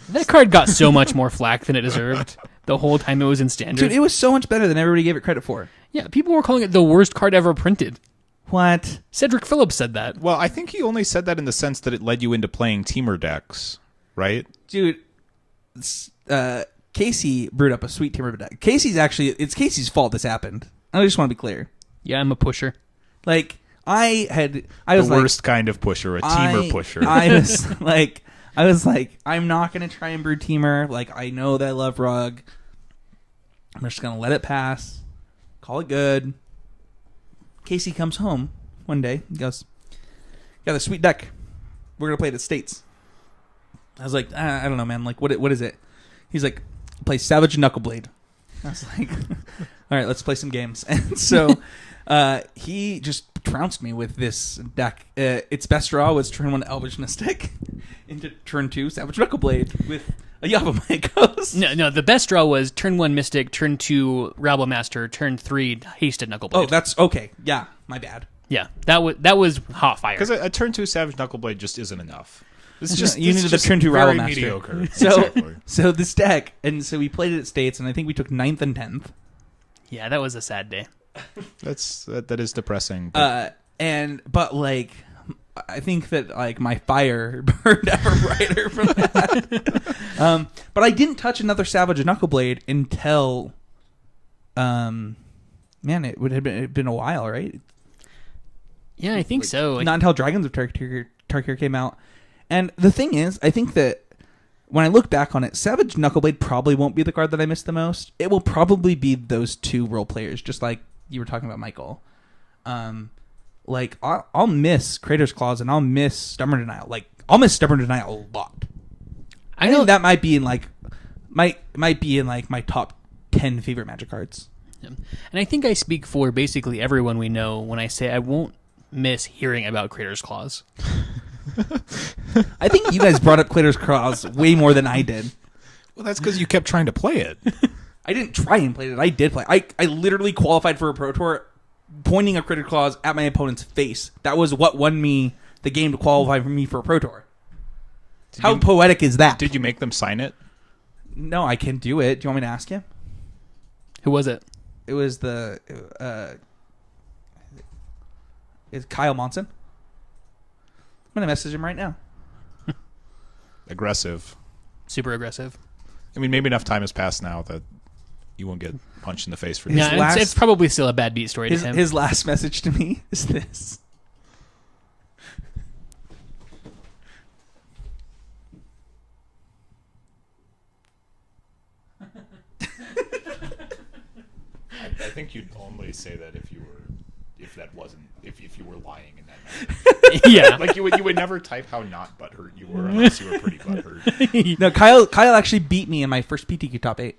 That card got so much more flack than it deserved the whole time it was in standard. dude, it was so much better than everybody gave it credit for. Yeah, people were calling it the worst card ever printed. What? Cedric Phillips said that. Well, I think he only said that in the sense that it led you into playing teamer decks, right? Dude, Casey brewed up a sweet teamer deck. It's Casey's fault this happened. I just want to be clear. Yeah, I'm a pusher. Like, I The was like, worst kind of pusher, a teamer pusher. I was like, I'm not gonna try and brew teamer. Like, I know that I love Rug. I'm just gonna let it pass. Call it good. Casey comes home one day and goes, got a sweet deck. We're gonna play it at States. I was like, I don't know, man. Like, what is it? He's like, play Savage Knuckleblade. I was like, all right, let's play some games. And so he just trounced me with this deck. Its best draw was turn 1 Elvish Mystic into turn 2 Savage Knuckleblade with a Yavimaya Ghost. No, the best draw was turn 1 Mystic, turn 2 Rabble Master, turn 3 Hasted Knuckleblade. Oh, that's okay. Yeah, my bad. yeah, that was hot fire. Because a turn 2 Savage Knuckleblade just isn't enough. It's just You needed it's the just turn 2 very Rabble Master. mediocre. So, Exactly. so this deck, and so we played it at States, and I think we took 9th and 10th. Yeah, that was a sad day. That is depressing. But But like, I think that like my fire burned ever brighter from that. But I didn't touch another Savage Knuckleblade until, man, it would have been a while, right? Yeah, I think so. Like, Not until Dragons of Tarkir came out. And the thing is, I think that when I look back on it, Savage Knuckleblade probably won't be the card that I miss the most. It will probably be those two role players, just like you were talking about, Michael. Like, I'll miss Crater's Claws and I'll miss Stubborn Denial. Like, I'll miss Stubborn Denial a lot. I think that might be in like my top 10 favorite Magic cards. and I think I speak for basically everyone we know when I say I won't miss hearing about Crater's Claws. I think you guys brought up Crater's Claws way more than I did. well, that's because you kept trying to play it. I didn't try and play it. I did play. I literally qualified for a Pro Tour pointing a Crater's Claws at my opponent's face. That was what won me the game to qualify for me for a Pro Tour. How poetic is that? Did you make them sign it? No, I can do it. Do you want me to ask him? Who was it? It was it's Kyle Monson. I'm going to message him right now. Aggressive. Super aggressive. I mean, maybe enough time has passed now that you won't get punched in the face for His this. Yeah, last- it's probably still a bad beat story to him. His last message to me is this. I think you'd only say that if you were lying in that manner. Yeah. Like you would never type how not butthurt you were unless you were pretty butthurt. No, Kyle actually beat me in my first PTQ top 8.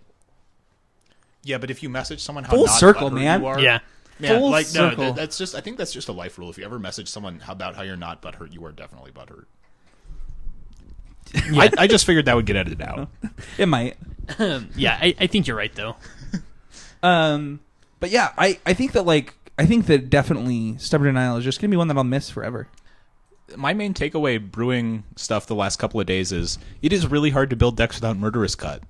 Yeah, but if you message someone how Full not circle, butthurt man. you are, Yeah. man, Full like circle. no, that's just I think that's just a life rule. If you ever message someone about how you're not butthurt, you are definitely butthurt. Yeah. I just figured that would get edited out. It might. Yeah, I think you're right, though. But yeah, I think that definitely Stubborn Denial is just going to be one that I'll miss forever. My main takeaway brewing stuff the last couple of days is it is really hard to build decks without Murderous Cut.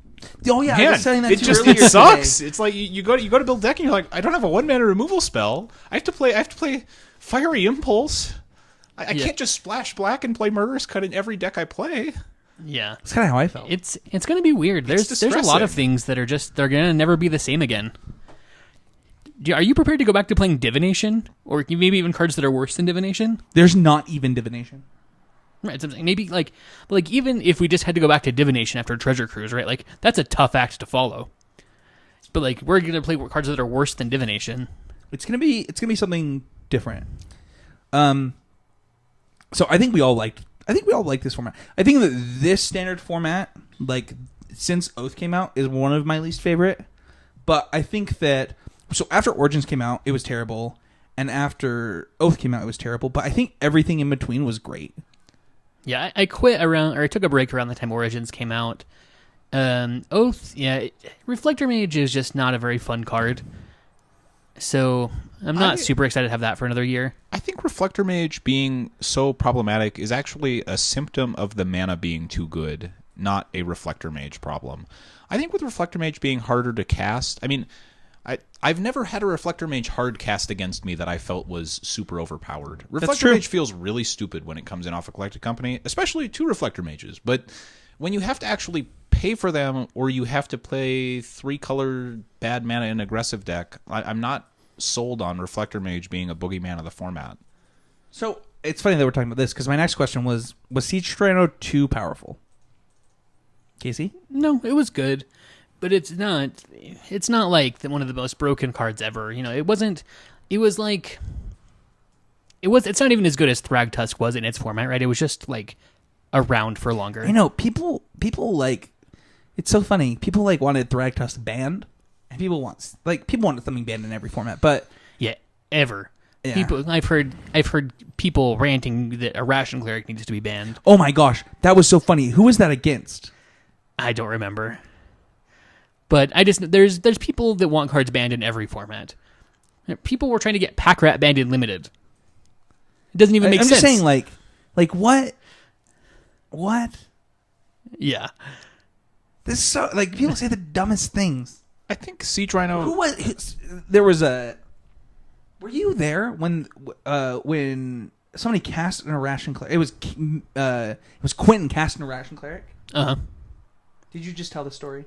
Oh yeah, I Man, was saying that it too just earlier it sucks. today. It's like you go to build deck and you're like, I don't have a 1-mana removal spell. I have to play Fiery Impulse. I Yeah. can't just splash black and play Murderous Cut in every deck I play. Yeah. That's kind of how I felt. It's going to be weird. There's a lot distressing. of things that are just they're going to never be the same again. Are you prepared to go back to playing Divination, or maybe even cards that are worse than Divination? There's not even Divination. Right. So maybe like even if we just had to go back to Divination after Treasure Cruise, right? Like that's a tough act to follow. But like, we're gonna play cards that are worse than divination. It's gonna be something different. So I think we all like this format. I think that this standard format, like since Oath came out, is one of my least favorite. But I think that after Origins came out, it was terrible, and after Oath came out, it was terrible. But I think everything in between was great. Yeah, I quit I took a break around the time Origins came out. Oath, Reflector Mage is just not a very fun card. So I'm not super excited to have that for another year. I think Reflector Mage being so problematic is actually a symptom of the mana being too good, not a Reflector Mage problem. I think with Reflector Mage being harder to cast, I mean, I've never had a Reflector Mage hard cast against me that I felt was super overpowered. Reflector Mage feels really stupid when it comes in off a collected company, especially 2 Reflector Mages. But when you have to actually pay for them, or you have to play 3-color bad mana in an aggressive deck, I'm not sold on Reflector Mage being a boogeyman of the format. So it's funny that we're talking about this, because my next question was Siege Tyranno too powerful? Casey? No, it was good, but it's not like one of the most broken cards ever. You know, it's not even as good as Thragtusk was in its format, right? It was just like around for longer. I know people like, it's so funny. People like wanted Thragtusk banned, and people want something banned in every format. But yeah, ever. Yeah. People, I've heard people ranting that a Ration Cleric needs to be banned. Oh my gosh, that was so funny. Who was that against? I don't remember. But there's people that want cards banned in every format. People were trying to get Pack Rat banned in Limited. It doesn't even make sense. I'm just saying, like what? What? Yeah. This is so, like, people say the dumbest things. I think Siege Rhino... Were you there when somebody cast an Irration Cleric? It was Quentin casting a Irration Cleric? Uh-huh. Did you just tell the story?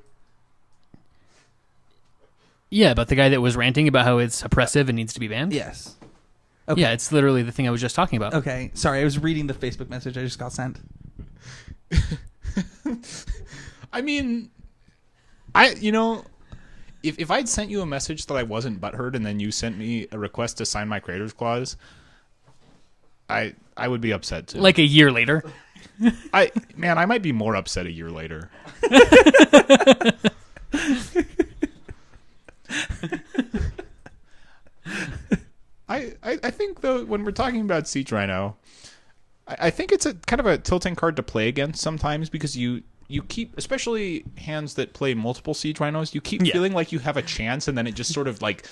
Yeah, about the guy that was ranting about how it's oppressive and needs to be banned? Yes. Okay. Yeah, it's literally the thing I was just talking about. Okay, sorry, I was reading the Facebook message I just got sent. I mean, if I'd sent you a message that I wasn't butthurt, and then you sent me a request to sign my creator's clause, I would be upset too. Like a year later. I might be more upset a year later. I think though, when we're talking about Siege Rhino, I think it's a kind of a tilting card to play against sometimes, because you keep, especially hands that play multiple Siege Rhinos, you keep feeling like you have a chance, and then it just sort of like...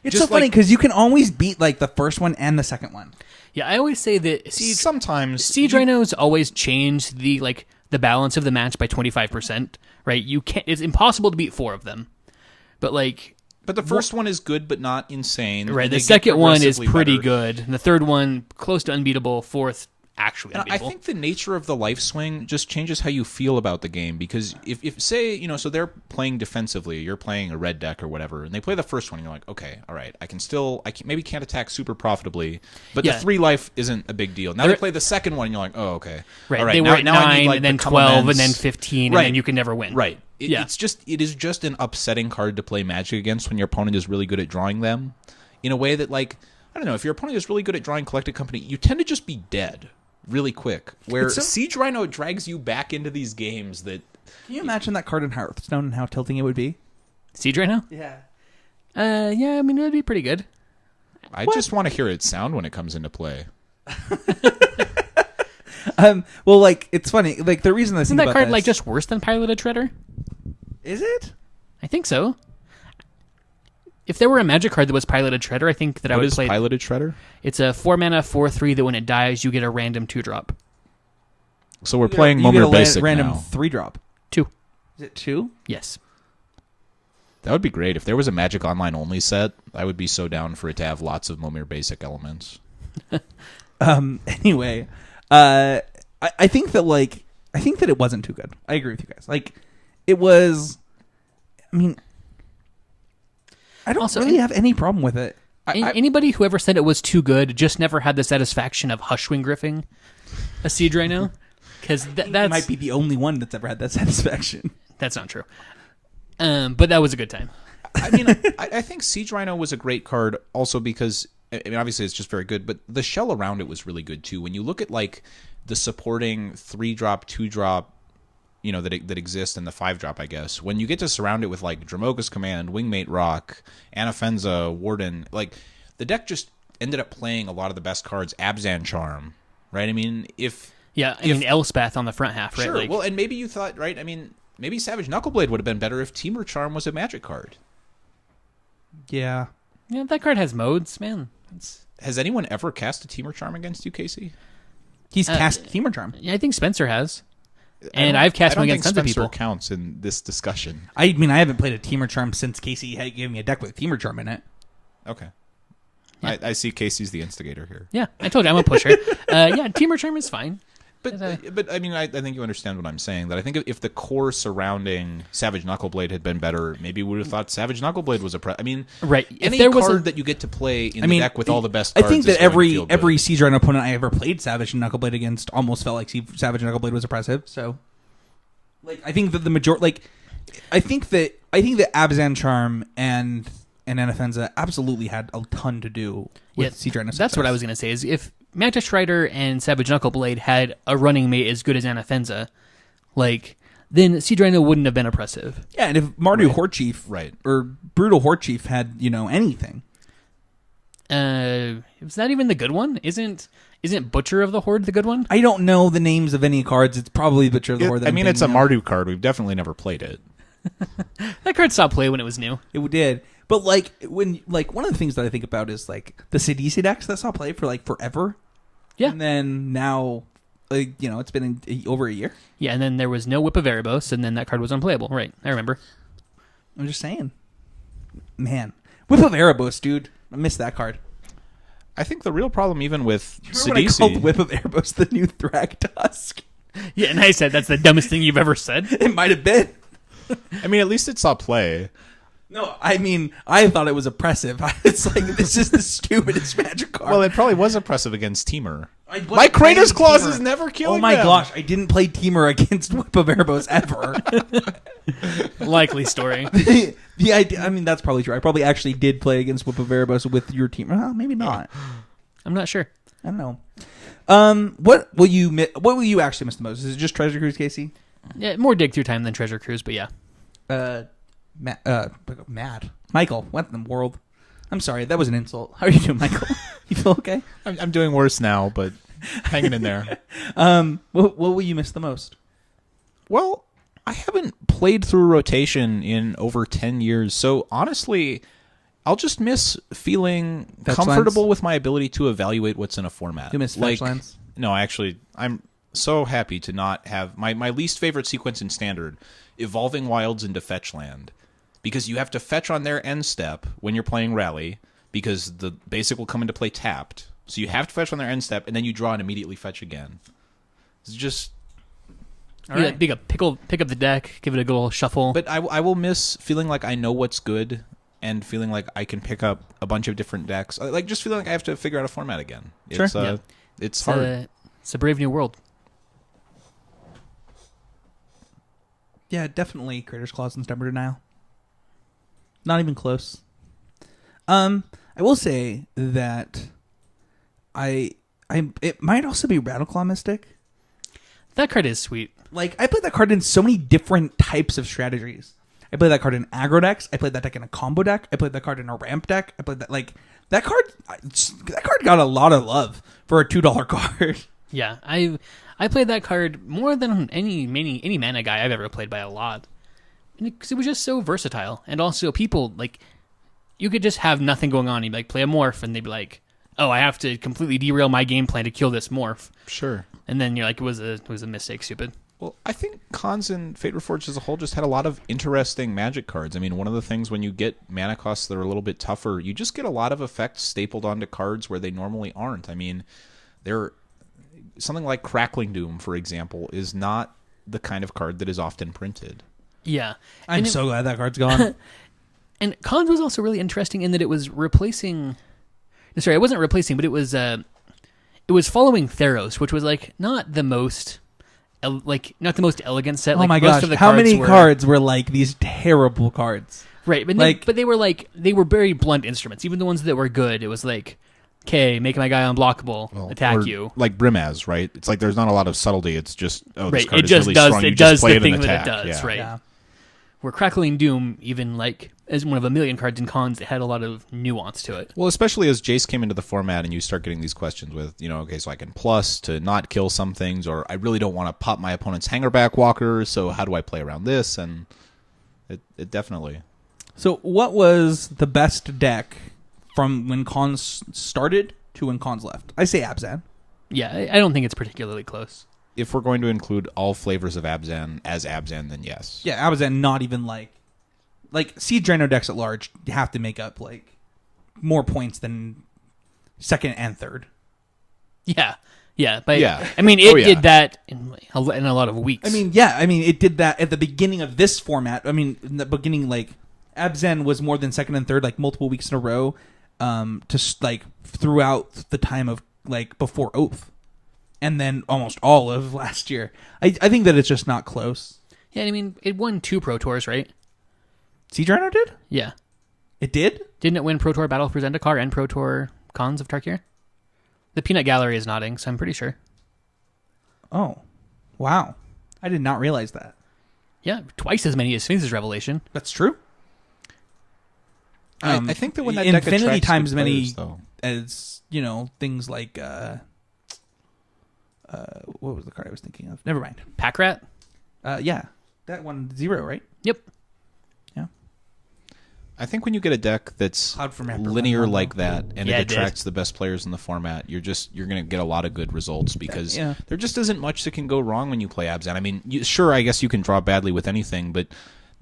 It's so funny, because you can always beat like the first one and the second one. Yeah, I always say that sometimes Siege Rhinos always change the balance of the match by 25%, right? It's impossible to beat 4 of them. But the first one is good, but not insane. Right, the second one is pretty good. And the third one, close to unbeatable. Fourth, actually unbeatable. I think the nature of the life swing just changes how you feel about the game, because if say, so they're playing defensively, you're playing a red deck or whatever, and they play the first one, and you're like, okay, all right, I maybe can't attack super profitably, but the 3 life isn't a big deal. Now they play the second one, and you're like, oh, okay. Right, all right, they were at 9, I need, and then 12, and then 15, and then you can never win. Right. It is just an upsetting card to play Magic against when your opponent is really good at drawing them, in a way that, like, I don't know, if your opponent is really good at drawing Collected Company, you tend to just be dead really quick. Where Siege Rhino drags you back into these games that... Can you imagine that card in Hearthstone and how tilting it would be? Siege Rhino? Yeah. Yeah, I mean, it would be pretty good. I just want to hear it sound when it comes into play. Well, like, it's funny. Like, the reason I Isn't think that about card this, like just worse than Piloted Shredder? Is it? I think so. If there were a Magic card that was Piloted Shredder, I think that I would play. What is Piloted Shredder? It's a 4-mana 4/3 that when it dies, you get a random 2-drop. So we're playing Momir Basic random now. 3-drop. 2. Is it 2? Yes. That would be great. If there was a Magic Online only set, I would be so down for it to have lots of Momir Basic elements. Anyway, I think that it wasn't too good. I agree with you guys. Like, it was... I mean... I don't really have any problem with it. Anybody who ever said it was too good just never had the satisfaction of Hushwing Griffing a Siege Rhino. Because that might be the only one that's ever had that satisfaction. That's not true. But that was a good time. I mean, I think Siege Rhino was a great card also because, I mean, obviously it's just very good, but the shell around it was really good too. When you look at like the supporting 3-drop, 2-drop, that exist in the 5-drop, I guess, when you get to surround it with like Dramoga's Command, Wingmate Rock, Anafenza, Warden, like the deck just ended up playing a lot of the best cards. Abzan Charm, right? I mean, Elspeth on the front half, right? Sure. Well, and maybe you thought, right? I mean, maybe Savage Knuckleblade would have been better if Temur Charm was a Magic card. Yeah. Yeah, that card has modes, man. Has anyone ever cast a Temur Charm against you, Casey? He's cast Temur Charm. Yeah, I think Spencer has. And I've cast him against tons of people. I don't think Spencer counts in this discussion. I mean, I haven't played a Temur Charm since Casey gave me a deck with Temur Charm in it. Okay. Yeah. I see Casey's the instigator here. Yeah, I told you I'm a pusher. Temur Charm is fine. But I mean, I think you understand what I'm saying. That I think if the core surrounding Savage Knuckleblade had been better, maybe we would have thought Savage Knuckleblade was I mean, right. Any card that you get to play in the deck with all the best cards, I think that is going to feel every good. Siege Rhino opponent I ever played Savage Knuckleblade against almost felt like Savage Knuckleblade was oppressive. So, like, I think that the majority, like, I think that Abzan Charm and Anafenza absolutely had a ton to do with Siege Rhino. That's what I was going to say. Is if Mantis Rider and Savage Knuckleblade had a running mate as good as Anafenza, then Siege Rhino wouldn't have been oppressive. Yeah, and if Mardu Horde Chief or Brutal Horde Chief had, anything. Is that even the good one? Isn't Butcher of the Horde the good one? I don't know the names of any cards. It's probably Butcher of the Horde. I mean, it's a Mardu card. We've definitely never played it. That card stopped play when it was new. It did. But one of the things that I think about is the Sidisi decks that saw play for forever. Yeah. And then now, it's been over a year. Yeah, and then there was no Whip of Erebos, and then that card was unplayable. Right, I remember. I'm just saying. Man. Whip of Erebos, dude. I missed that card. I think the real problem even with When I called Sidisi... Whip of Erebos the new Thragtusk. Yeah, and I said that's the dumbest thing you've ever said. It might have been. I mean, at least it saw play. No, I mean, I thought it was oppressive. It's this is the stupidest Magic card. Well, it probably was oppressive against Temur. My Kratos Claws is never killing Oh my them. gosh, I didn't play Temur against Whip of Erebos ever. Likely story. The idea, I mean, that's probably true. I probably actually did play against Whip of Erebos with your team. Well, maybe not. I'm not sure. I don't know. What will you actually miss the most? Is it just Treasure Cruise, Casey? Yeah, more dig through time than Treasure Cruise, but yeah. Matt. Michael, what in the world? I'm sorry, that was an insult. How are you doing, Michael? You feel okay? I'm doing worse now, but hanging in there. What will you miss the most? Well, I haven't played through rotation in over 10 years, so honestly, I'll just miss feeling comfortable with my ability to evaluate what's in a format. You miss Fetchlands? No, actually, I'm so happy to not have... My least favorite sequence in Standard, evolving Wilds into Fetchland. Because you have to fetch on their end step when you're playing Rally, because the basic will come into play tapped. So you have to fetch on their end step, and then you draw and immediately fetch again. It's just... All right. Pick up the deck, give it a good old shuffle. But I will miss feeling like I know what's good, and feeling like I can pick up a bunch of different decks. Like, just feeling like I have to figure out a format again. Sure. It's hard. It's a brave new world. Yeah, definitely Creator's Clause and Stubborn Denial. Not even close. I will say that it might also be Rattleclaw Mystic. That card is sweet. I played that card in so many different types of strategies. I played that card in aggro decks. I played that deck in a combo deck. I played that card in a ramp deck. I played that that card got a lot of love for a $2 card. Yeah, I played that card more than any mana guy I've ever played by a lot. Because it was just so versatile. And also people, you could just have nothing going on. You'd play a morph, and they'd be like, oh, I have to completely derail my game plan to kill this morph. Sure. And then you're like, it was a mistake, stupid. Well, I think Cons and Fate Reforged as a whole just had a lot of interesting Magic cards. I mean, one of the things when you get mana costs that are a little bit tougher, you just get a lot of effects stapled onto cards where they normally aren't. I mean, something like Crackling Doom, for example, is not the kind of card that is often printed. Yeah. I'm so glad that card's gone. And Cons was also really interesting in that it was replacing... Sorry, it wasn't replacing, but it was following Theros, which was not the most like not the most elegant set. Oh like my most gosh! of the How many were, cards were like these terrible cards? Right, but Like- but they were very blunt instruments. Even the ones that were good, it was like, okay, make my guy unblockable, attack or you. like Brimaz, right? It's like there's not a lot of subtlety. It's just this Right, card it is just really does strong. You it just does play the it and thing that it attack. does, Yeah. right? Yeah. Where Crackling Doom, even like as one of a million cards in cons, it had a lot of nuance to it. Well, especially as Jace came into the format and you start getting these questions with, okay, so I can plus to not kill some things, or I really don't want to pop my opponent's hangerback walker, so how do I play around this? And it definitely. So, what was the best deck from when cons started to when cons left? I say Abzan. Yeah, I don't think it's particularly close. If we're going to include all flavors of Abzan as Abzan, then yes. Yeah, Abzan. Not even like Siege Rhino decks at large have to make up like more points than second and third. Yeah, but Yeah. I mean, it Oh, yeah. did that in a lot of weeks. I mean, yeah, it did that at the beginning of this format. I mean, in the beginning, like Abzan was more than second and third, like multiple weeks in a row, like throughout the time of like before Oath, and then almost all of last year. I think that it's just not close. yeah, I mean, it won 2 Pro Tours, right? Siege Rhino did? Yeah, It did? didn't it win Pro Tour Battle for Zendikar and Pro Tour Cons of Tarkir? The Peanut Gallery is nodding, so I'm pretty sure. Oh, wow! I did not realize that. Yeah, twice as many as Sphinx's Revelation. That's true. I think that when that deck infinity attracts times good many players, though. as things like what was the card I was thinking of? Never mind. Pack Rat? Yeah, that one 0, right? Yep. Yeah. I think when you get a deck that's Cloud from Emperor linear won like that and Yeah, it it did. attracts the best players in the format, you're going to get a lot of good results because Yeah. there just isn't much that can go wrong when you play Abzan. I mean, sure, I guess you can draw badly with anything, but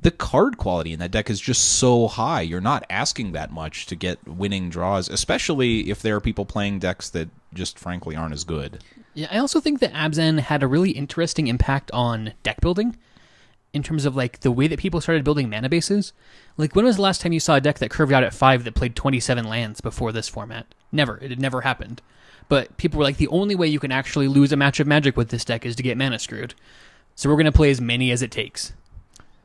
the card quality in that deck is just so high. You're not asking that much to get winning draws, especially if there are people playing decks that just frankly aren't as good. Yeah, I also think that Abzan had a really interesting impact on deck building in terms of like the way that people started building mana bases. Like, when was the last time you saw a deck that curved out at 5 that played 27 lands before this format? Never. It had never happened. But people were like, the only way you can actually lose a match of Magic with this deck is to get mana screwed. So we're going to play as many as it takes.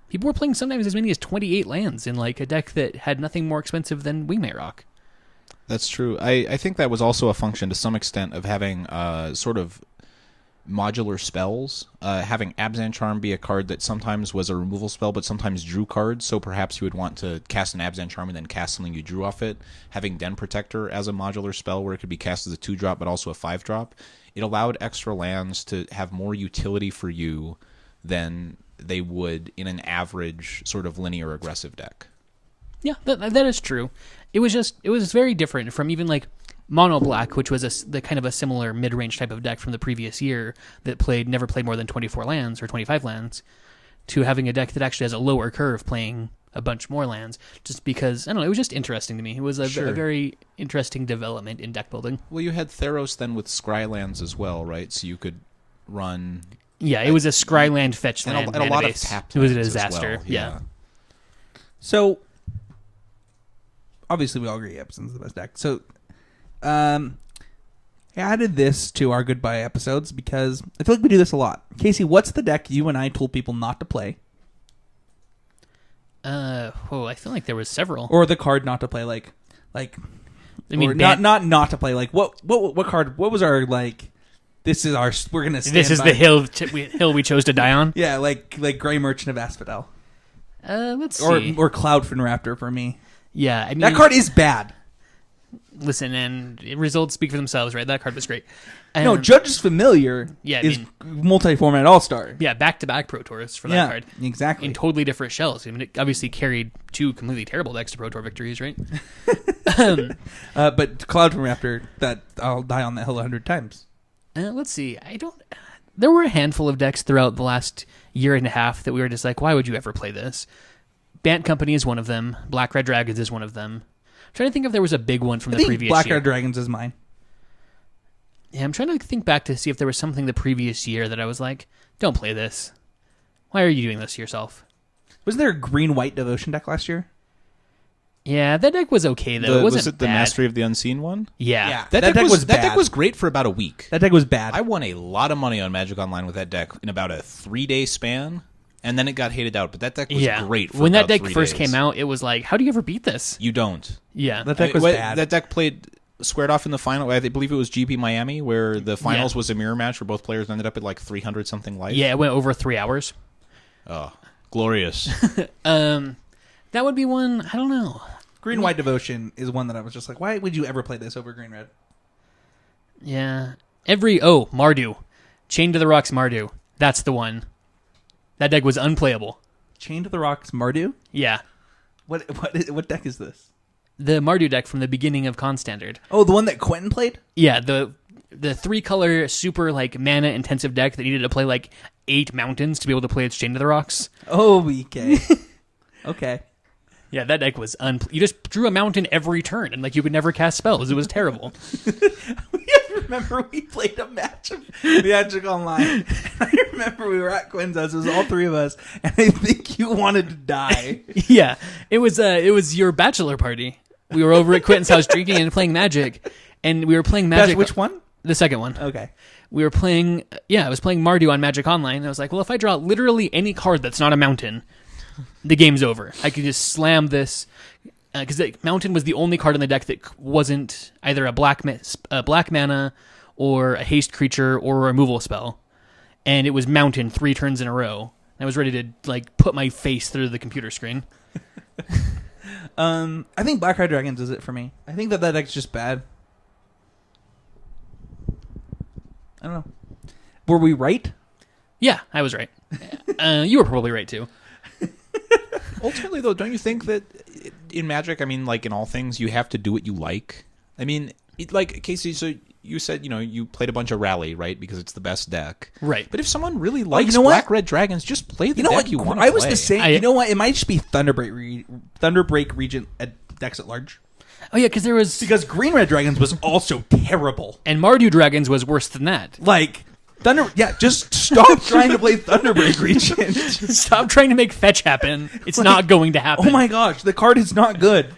People were playing sometimes as many as 28 lands in like a deck that had nothing more expensive than Wingmate Rock. That's true. I think that was also a function to some extent of having sort of modular spells. Having Abzan Charm be a card that sometimes was a removal spell but sometimes drew cards, so perhaps you would want to cast an Abzan Charm and then cast something you drew off it. Having Den Protector as a modular spell where it could be cast as a 2-drop but also a 5-drop. It allowed extra lands to have more utility for you than they would in an average sort of linear aggressive deck. Yeah, that is true. It was very different from even like Mono Black, which was the kind of a similar mid-range type of deck from the previous year that never played more than 24 lands or 25 lands, to having a deck that actually has a lower curve playing a bunch more lands, just because, I don't know, it was just interesting to me. It was a very interesting development in deck building. Well, you had Theros then with Scry lands as well, right? So you could run... Yeah, it was a Scryland fetch land and a lot of base. tapped It was a lands as disaster. well, Yeah. So, obviously, we all agree Abzan's the best deck. So, I added this to our goodbye episodes because I feel like we do this a lot. Casey, what's the deck you and I told people not to play? I feel like there was several. Or the card not to play, like I mean, or not to play. Like, what card, what was our, like, this is our, we're going to stand this is by. the hill we chose to die on. Yeah, like Grey Merchant of Asphodel. Let's see. Or Cloudfin Raptor for me. Yeah, I mean, That card is bad. Listen, and results speak for themselves, right? That card was great. No, Judge's Familiar Yeah, I is mean- multi-format all-star. Yeah, back-to-back Pro Tours for that card. Exactly. In totally different shells. I mean, it obviously carried 2 completely terrible decks to Pro Tour victories, right? But Cloudfin Raptor, that I'll die on that hill 100 times. Let's see. There were a handful of decks throughout the last year and a half that we were just like, why would you ever play this? Bant Company is one of them. Black Red Dragons is one of them. I'm trying to think if there was a big one from I the think previous Black year. Red Dragons is mine. Yeah, I'm trying to think back to see if there was something the previous year that I was like, don't play this. Why are you doing this to yourself? Wasn't there a green-white devotion deck last year? Yeah, that deck was okay though. It wasn't was it the bad. Mastery of the Unseen one? Yeah. Yeah. That deck was that bad. deck was great for about a week. That deck was bad. I won a lot of money on Magic Online with that deck in about a 3-day span, and then it got hated out. But that deck was great. For when that about deck 3 first days. came out, it was like, how do you ever beat this? You don't. Yeah. That deck was bad. That deck squared off in the final. I believe it was GP Miami, where the finals was a mirror match where both players ended up at like 300 something life. Yeah, it went over 3 hours. Oh, glorious. That would be one. I don't know. Green White Devotion is one that I was just like, why would you ever play this over Green Red? Yeah. Mardu. Chain to the Rocks Mardu. That's the one. That deck was unplayable. Chain to the Rocks Mardu? Yeah. What deck is this? The Mardu deck from the beginning of Con Standard. Oh, the one that Quentin played? Yeah, the 3-color super like mana intensive deck that needed to play like 8 mountains to be able to play its Chain to the Rocks. Oh, okay. Okay. Yeah, that deck was you just drew a mountain every turn and like you could never cast spells. It was terrible. I remember we played a match of Magic Online. I remember we were at Quinn's house. It was all three of us, and I think you wanted to die. Yeah, it was your bachelor party. We were over at Quentin's house drinking and playing Magic, and we were playing Magic. Which one? The second one. Okay. We were playing. Yeah, I was playing Mardu on Magic Online. And I was like, well, if I draw literally any card that's not a mountain, the game's over. I could just slam this. Because the mountain was the only card in the deck that wasn't either a black mana or a haste creature or a removal spell, and it was mountain 3 turns in a row. I was ready to like put my face through the computer screen. I think Black Red Dragons is it for me. I think that deck's just bad. I don't know. Were we right? Yeah, I was right. You were probably right too. Ultimately, though, don't you think that in Magic, I mean, like in all things, you have to do what you like? I mean, like, Casey, so you said, you played a bunch of Rally, right? Because it's the best deck. Right. But if someone really likes you know what? Black Red Dragons, just play the deck you want to play. I was the same. You know what? It might just be Thunderbreak Regent decks at large. Oh yeah, because there was Because Green Red Dragons was also terrible. and Mardu Dragons was worse than that. Like, just stop trying to play Thunderbreak Regent. Stop trying to make fetch happen. It's not going to happen. Oh my gosh, the card is not good.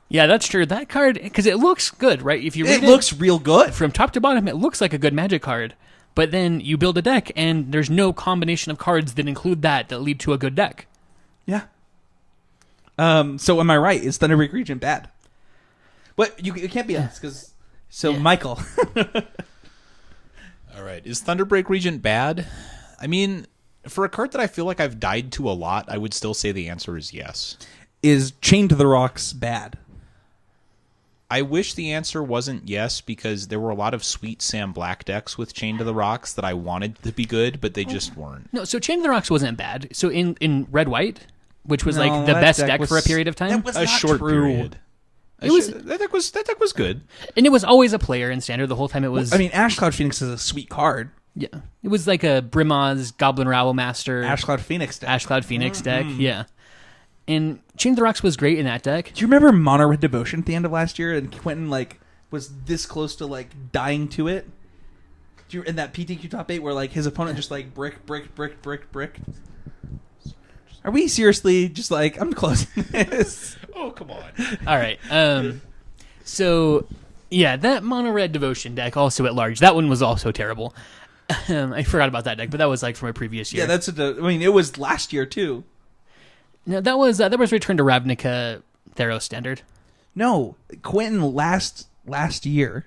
Yeah, that's true. That card, because it looks good, right? If you read It looks real good. from top to bottom, it looks like a good Magic card. But then you build a deck, and there's no combination of cards that include that lead to a good deck. Yeah. So am I right? Is Thunderbreak Regent bad? But it can't be us because. So Yeah. Michael. All right. Is Thunderbreak Regent bad? I mean, for a card that I feel like I've died to a lot, I would still say the answer is yes. Is Chain to the Rocks bad? I wish the answer wasn't yes, because there were a lot of sweet Sam Black decks with Chain to the Rocks that I wanted to be good, but they just weren't. No, so Chain of the Rocks wasn't bad. So in Red White, which was No, like the that best deck deck was- for a period of time, That was A not short true. period. That deck was good. and it was always a player in Standard the whole time. It was. I mean, Ash Cloud Phoenix is a sweet card. yeah, it was like a Brimaz Goblin Rabble Master Ash Cloud Phoenix deck. Ash Cloud Phoenix deck. Yeah, and Chain of the Rocks was great in that deck. Do you remember Mono Red Devotion at the end of last year, and Quentin was this close to dying to it? Do you in that PTQ top 8 where his opponent just brick. Are we seriously just I'm closing this? Oh, come on. All right. So yeah, that Mono Red Devotion deck also at large. That one was also terrible. I forgot about that deck, but that was from a previous year. Yeah, it was last year too. No, that was Return to Ravnica Theros Standard. No, Quentin last year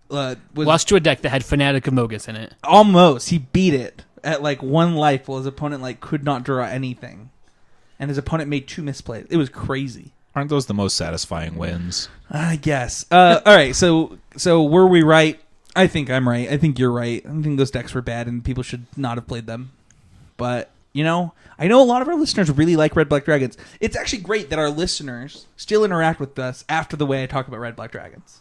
was Lost to a deck that had Fanatic of Mogus in it. almost. He beat it at 1 life while his opponent could not draw anything, and his opponent made 2 misplays. It was crazy. Aren't those the most satisfying wins? I guess. All right. So were we right? I think I'm right. I think you're right. I think those decks were bad and people should not have played them. But I know a lot of our listeners really like Red Black Dragons. It's actually great that our listeners still interact with us after the way I talk about Red Black Dragons.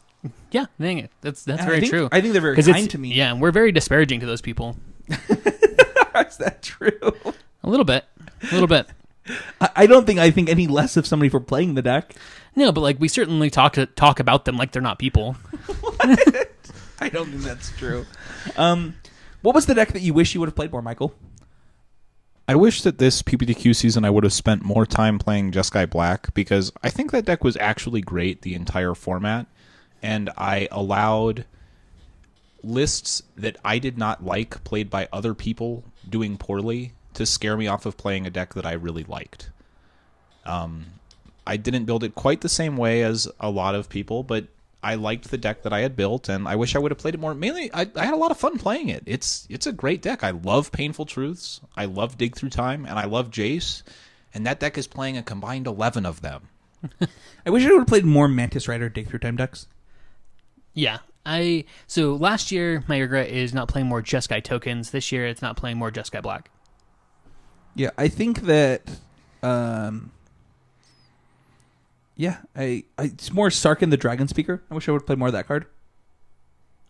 Yeah, dang it. That's And very true. I think they're very 'Cause kind it's- to me. Yeah, and we're very disparaging to those people. Is that true? A little bit. I don't think I think any less of somebody for playing the deck. No, but we certainly talk about them like they're not people. I don't think that's true. What was the deck that you wish you would have played more, Michael? I wish that this PPTQ season I would have spent more time playing Jeskai Black, because I think that deck was actually great the entire format, and I allowed lists that I did not like played by other people doing poorly to scare me off of playing a deck that I really liked. I didn't build it quite the same way as a lot of people, but I liked the deck that I had built, and I wish I would have played it more. Mainly, I had a lot of fun playing it. It's a great deck. I love Painful Truths, I love Dig Through Time, and I love Jace, and that deck is playing a combined 11 of them. I wish I would have played more Mantis Rider Dig Through Time decks. Yeah. So last year, my regret is not playing more Jeskai tokens. This year, it's not playing more Jeskai Black. Yeah, I think that... it's more Sarkin the Dragon Speaker. I wish I would have played more of that card.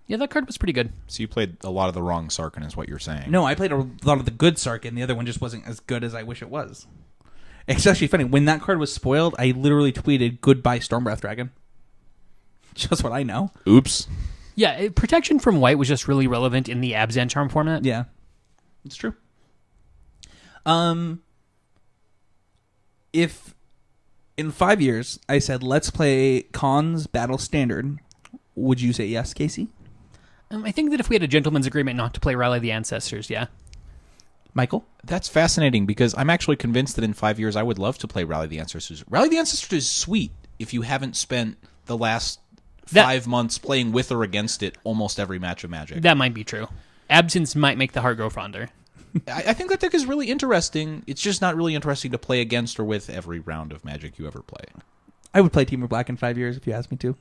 Yeah, that card was pretty good. So you played a lot of the wrong Sarkin, is what you're saying. No, I played a lot of the good Sarkin. The other one just wasn't as good as I wish it was. It's actually funny. When that card was spoiled, I literally tweeted, "Goodbye, Stormbreath Dragon." Just what I know. Oops. Yeah, protection from white was just really relevant in the Abzan Charm format. Yeah, it's true. If in 5 years I said, let's play Khan's Battle Standard, would you say yes, Casey? I think that if we had a gentleman's agreement not to play Rally the Ancestors, yeah. Michael? That's fascinating, because I'm actually convinced that in 5 years I would love to play Rally the Ancestors. Rally the Ancestors is sweet if you haven't spent the last 5 months playing with or against it almost every match of Magic. That might be true. Absence might make the heart grow fonder. I think that deck is really interesting. It's just not really interesting to play against or with every round of Magic you ever play. I would play Teamer Black in 5 years if you asked me to.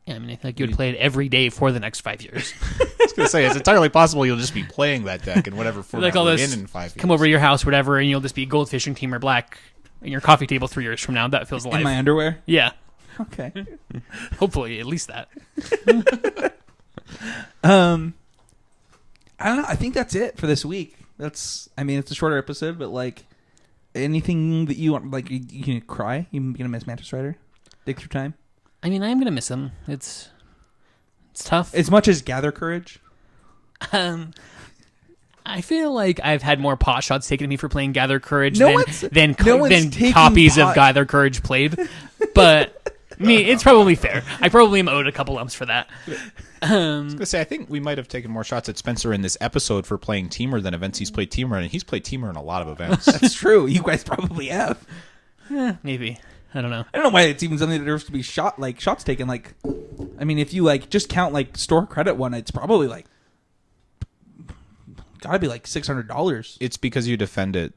Yeah, I mean, I feel like you would play it every day for the next 5 years. I was going to say, it's entirely possible you'll just be playing that deck in whatever format all we're this, in 5 years. Come over to your house, whatever, and you'll just be goldfishing Teamer Black in your coffee table 3 years from now. That feels alive. In my underwear? Yeah. Okay. Hopefully, at least that. I don't know. I think that's it for this week. It's a shorter episode, but like anything that you want, like you can cry. You gonna miss Mantis Rider? Dig Through Time? I mean, I am gonna miss him. It's tough. As much as Gather Courage? I feel like I've had more pot shots taken at me for playing Gather Courage No than one's taking copies pot- of Gather Courage played. But it's probably fair. I probably am owed a couple lumps for that. I was going to say, I think we might have taken more shots at Spencer in this episode for playing Teamer than events he's played Teamer in, and he's played Teamer in a lot of events. That's true. You guys probably have. Maybe. I don't know. I don't know why it's even something that deserves to be shots taken. Like, I mean, if you like just count like store credit one, it's probably like gotta be like $600. It's because you defend it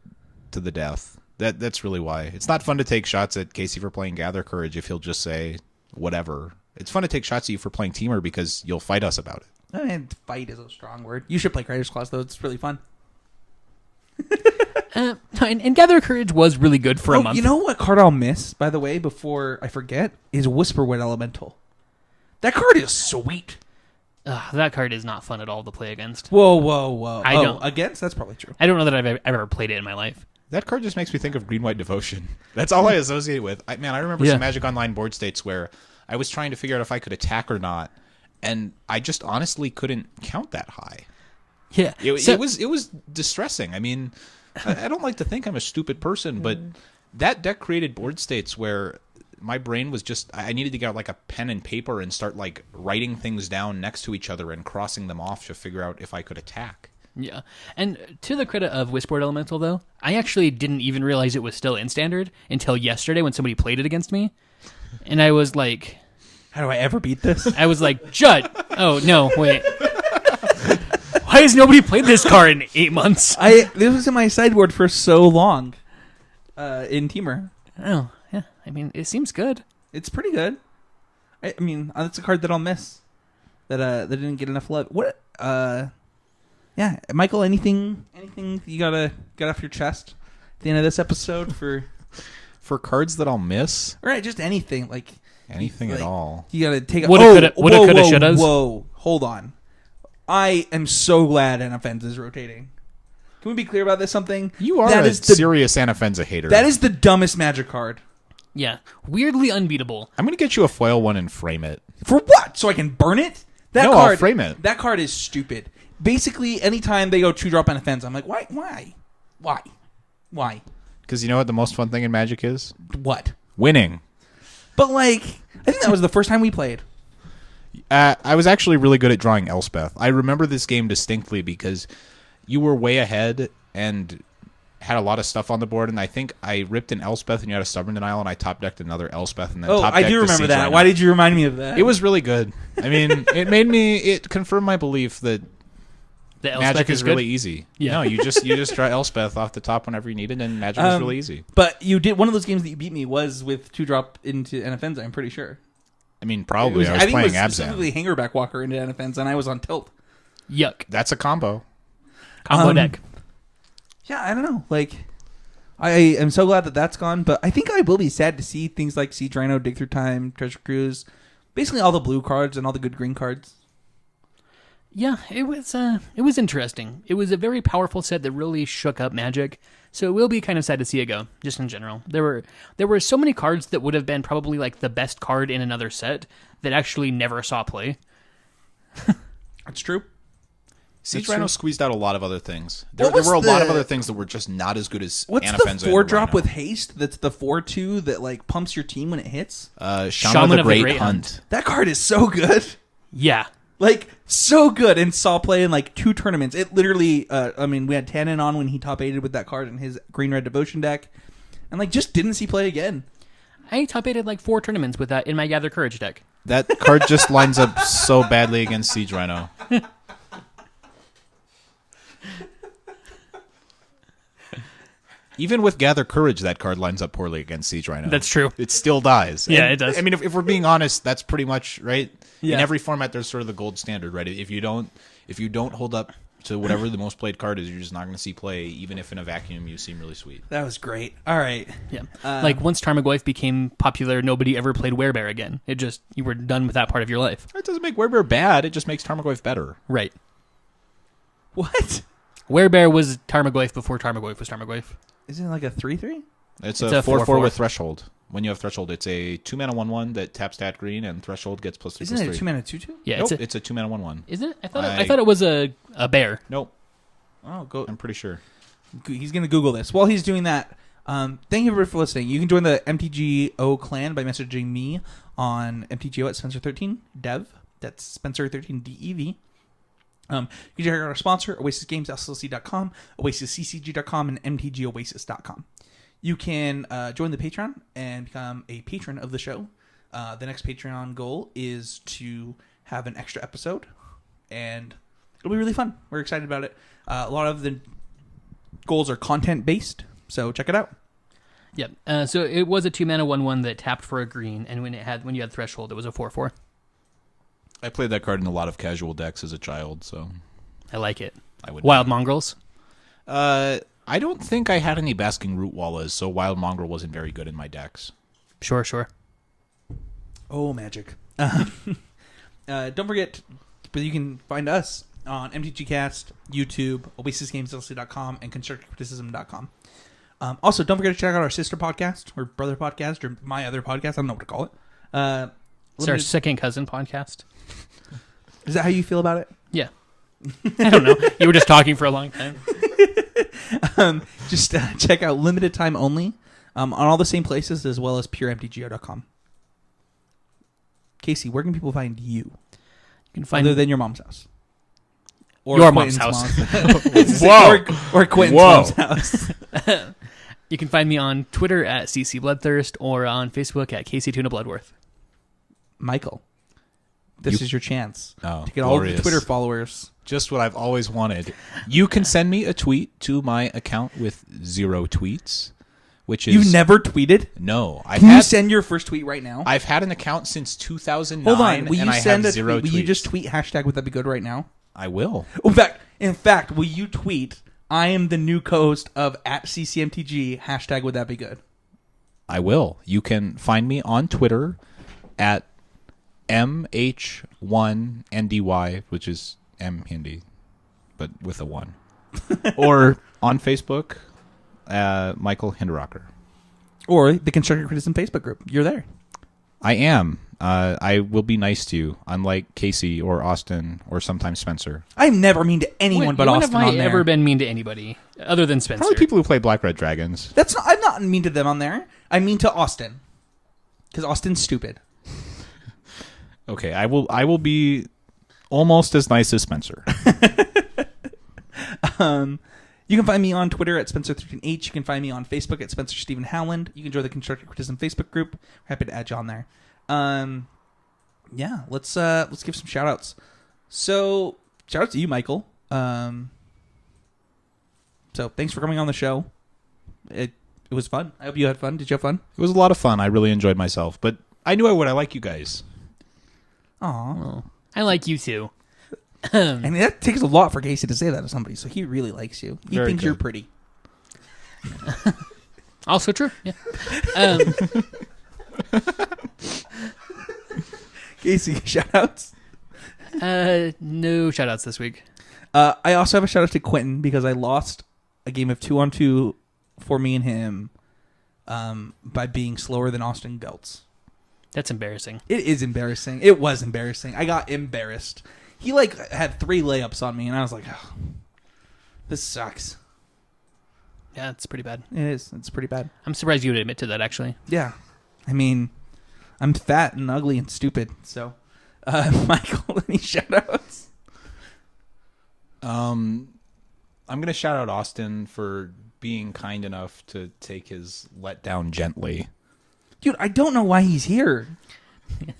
to the death. That's really why. It's not fun to take shots at Casey for playing Gather Courage if he'll just say whatever. It's fun to take shots at you for playing Teamer because you'll fight us about it. I mean, fight is a strong word. You should play Creator's Clause though. It's really fun. And Gather Courage was really good for a month. You know what card I'll miss, by the way, before I forget, is Whisperwood Elemental. That card is sweet. That card is not fun at all to play against. Whoa. I don't. Against? That's probably true. I don't know that I've ever played it in my life. That card just makes me think of Green-White Devotion. That's all I associate it with. I remember some Magic Online board states where I was trying to figure out if I could attack or not, and I just honestly couldn't count that high. Yeah. It was distressing. I mean, I don't like to think I'm a stupid person, but that deck created board states where my brain was just, I needed to get out like a pen and paper and start like writing things down next to each other and crossing them off to figure out if I could attack. Yeah. And to the credit of Whispered Elemental, though, I actually didn't even realize it was still in Standard until yesterday when somebody played it against me. And I was like... How do I ever beat this? I was like, Judd! Oh, no, wait. Why has nobody played this card in 8 months? This was in my sideboard for so long in Teamer. Oh, yeah. I mean, it seems good. It's pretty good. I mean, that's a card that I'll miss. That didn't get enough love. What? Yeah, Michael. Anything you gotta get off your chest at the end of this episode for cards that I'll miss? All right, just anything like anything at all. You gotta take. Woulda, coulda, shouldas. Whoa, hold on. I am so glad Anafenza is rotating. Can we be clear about this? Something you are a serious Anafenza hater. That is the dumbest Magic card. Yeah, weirdly unbeatable. I'm gonna get you a foil one and frame it. For what? So I can burn it? No, I'll frame it. That card is stupid. Basically, anytime they go 2-drop Anafenza, I'm like, why? Why? Why? Because you know what the most fun thing in Magic is? What? Winning. But like, I think that was the first time we played. I was actually really good at drawing Elspeth. I remember this game distinctly because you were way ahead and had a lot of stuff on the board, and I think I ripped an Elspeth and you had a Stubborn Denial, and I top decked another Elspeth and then top I decked do the remember Siege that. Rhino. Why did you remind me of that? It was really good. I mean, it confirmed my belief that The Elspeth Magic is really good? easy. Yeah. No, you just draw Elspeth off the top whenever you need it, and Magic is really easy. But you did one of those games that you beat me was with 2-drop into NFNs. I'm pretty sure. I mean, probably. I was think playing it was specifically Abzan. Hangerback Walker into NFNs, and I was on tilt. Yuck. That's a combo. Combo deck. Yeah, I don't know. Like, I am so glad that that's gone, but I think I will be sad to see things like Siege Rhino, Dig Through Time, Treasure Cruise, basically all the blue cards and all the good green cards. Yeah, it was interesting. It was a very powerful set that really shook up Magic. So it will be kind of sad to see it go, just in general. There were so many cards that would have been probably like the best card in another set that actually never saw play. That's true. Siege That's Rhino true. squeezed out a lot of other things. There What was were a lot of the- other things that were just not as good as What's Anafenza the and 4-drop Rhino. with haste that's the 4/2 that like pumps your team when it hits? Shaman of the Great Hunt. That card is so good. Yeah. Like, so good, and saw play in like 2 tournaments. It literally, I mean, we had Tannen on when he top 8'd with that card in his green-red devotion deck, and like just didn't see play again. I top 8'd like 4 tournaments with that in my Gather Courage deck. That card just lines up so badly against Siege Rhino. Even with Gather Courage, that card lines up poorly against Siege Rhino. That's true. It still dies. Yeah, And, it does. I mean, if we're being honest, that's pretty much right. Yeah. In every format, there's sort of the gold standard, right? If you don't hold up to whatever the most played card is, you're just not going to see play. Even if in a vacuum, you seem really sweet. That was great. All right. Yeah. Like once Tarmogoyf became popular, nobody ever played Werebear again. You were done with that part of your life. It doesn't make Werebear bad. It just makes Tarmogoyf better. Right. What? Werebear was Tarmogoyf before Tarmogoyf was Tarmogoyf. Isn't it like a 3/3? It's a a 4/4 4/4 with Threshold. When you have Threshold, it's a 2-mana 1/1 that taps stat green, and Threshold gets +3/+3. Isn't it a 2-mana 2/2? Yeah, Nope, it's it's a 2-mana 1/1. isn't it? I thought it was a bear. Nope, Oh, go. I'm pretty sure. He's going to Google this. While he's doing that, thank you for listening. You can join the MTGO clan by messaging me on MTGO at Spencer13 Dev. That's Spencer13 DEV. You can check out our sponsor, OasisGamesLLC.com, OasisCCG.com, and MTGOasis.com. You can join the Patreon and become a patron of the show. The next Patreon goal is to have an extra episode, and it'll be really fun. We're excited about it. A lot of the goals are content-based, so check it out. Yep. So it was a 2-mana 1/1 that tapped for a green, and when you had Threshold, it was a 4/4. I played that card in a lot of casual decks as a child, so I like it. I would. Wild Mongrels. I don't think I had any Basking Root Wallas, so Wild Mongrel wasn't very good in my decks. Sure. Oh, magic. Don't forget, but you can find us on MTGcast, YouTube, OasisGamesLLC.com, and ConstructiveCriticism.com. Also, don't forget to check out our sister podcast, or brother podcast, or my other podcast. I don't know what to call it. It's our second cousin podcast. Is that how you feel about it? Yeah. I don't know. You were just talking for a long time. Just check out Limited Time Only on all the same places, as well as puremtgo.com. Casey, where can people find you? You can find Other than your mom's house. Or Your mom's Quentin's house. Whoa. or Quentin's Whoa. mom's house. You can find me on Twitter at CC Bloodthirst or on Facebook at Casey Tuna Bloodworth. Michael, this is your chance Oh, to get all glorious. the Twitter followers. Just what I've always wanted. You can send me a tweet to my account with 0 tweets, which is... You've never tweeted? No. Can you send your first tweet right now? I've had an account since 2009, Hold on. Will you and I send have a 0 tweet? tweets. Will you just tweet hashtag would that be good right now? I will. In fact, will you tweet, I am the new co-host of at CCMTG, hashtag would that be good? I will. You can find me on Twitter at MH1NDY, which is M Hindi, but with a 1. Or on Facebook, Michael Hinderocker. Or the Constructive Criticism Facebook group. You're there. I am. I will be nice to you, unlike Casey or Austin or sometimes Spencer. I'm never mean to anyone but Austin When have on I there. ever been mean to anybody other than Spencer? Probably people who play Black Red Dragons. That's not. I'm not mean to them on there. I'm mean to Austin because Austin's stupid. Okay, I will be almost as nice as Spencer. You can find me on Twitter at Spencer13H. You can find me on Facebook at Spencer Stephen Howland. You can join the Constructive Criticism Facebook group. We're happy to add you on there. Yeah, let's give some shout outs. So shout out to you, Michael. So thanks for coming on the show. It was fun. I hope you had fun. Did you have fun? It was a lot of fun. I really enjoyed myself, but I knew I would. I like you guys. Aw. Oh, I like you too. And that takes a lot for Casey to say that to somebody, so he really likes you. He Very thinks good. you're pretty. Also true. Yeah. Casey, shout outs? No shout outs this week. I also have a shout out to Quentin because I lost a game of 2-on-2 for me and him by being slower than Austin Belts. That's embarrassing. It is embarrassing. It was embarrassing. I got embarrassed. He had 3 layups on me, and I was like, oh, this sucks. Yeah, it's pretty bad. It is. It's pretty bad. I'm surprised you would admit to that, actually. Yeah. I mean, I'm fat and ugly and stupid. So, Michael, any shout outs? I'm going to shout out Austin for being kind enough to take his letdown gently. Dude, I don't know why he's here.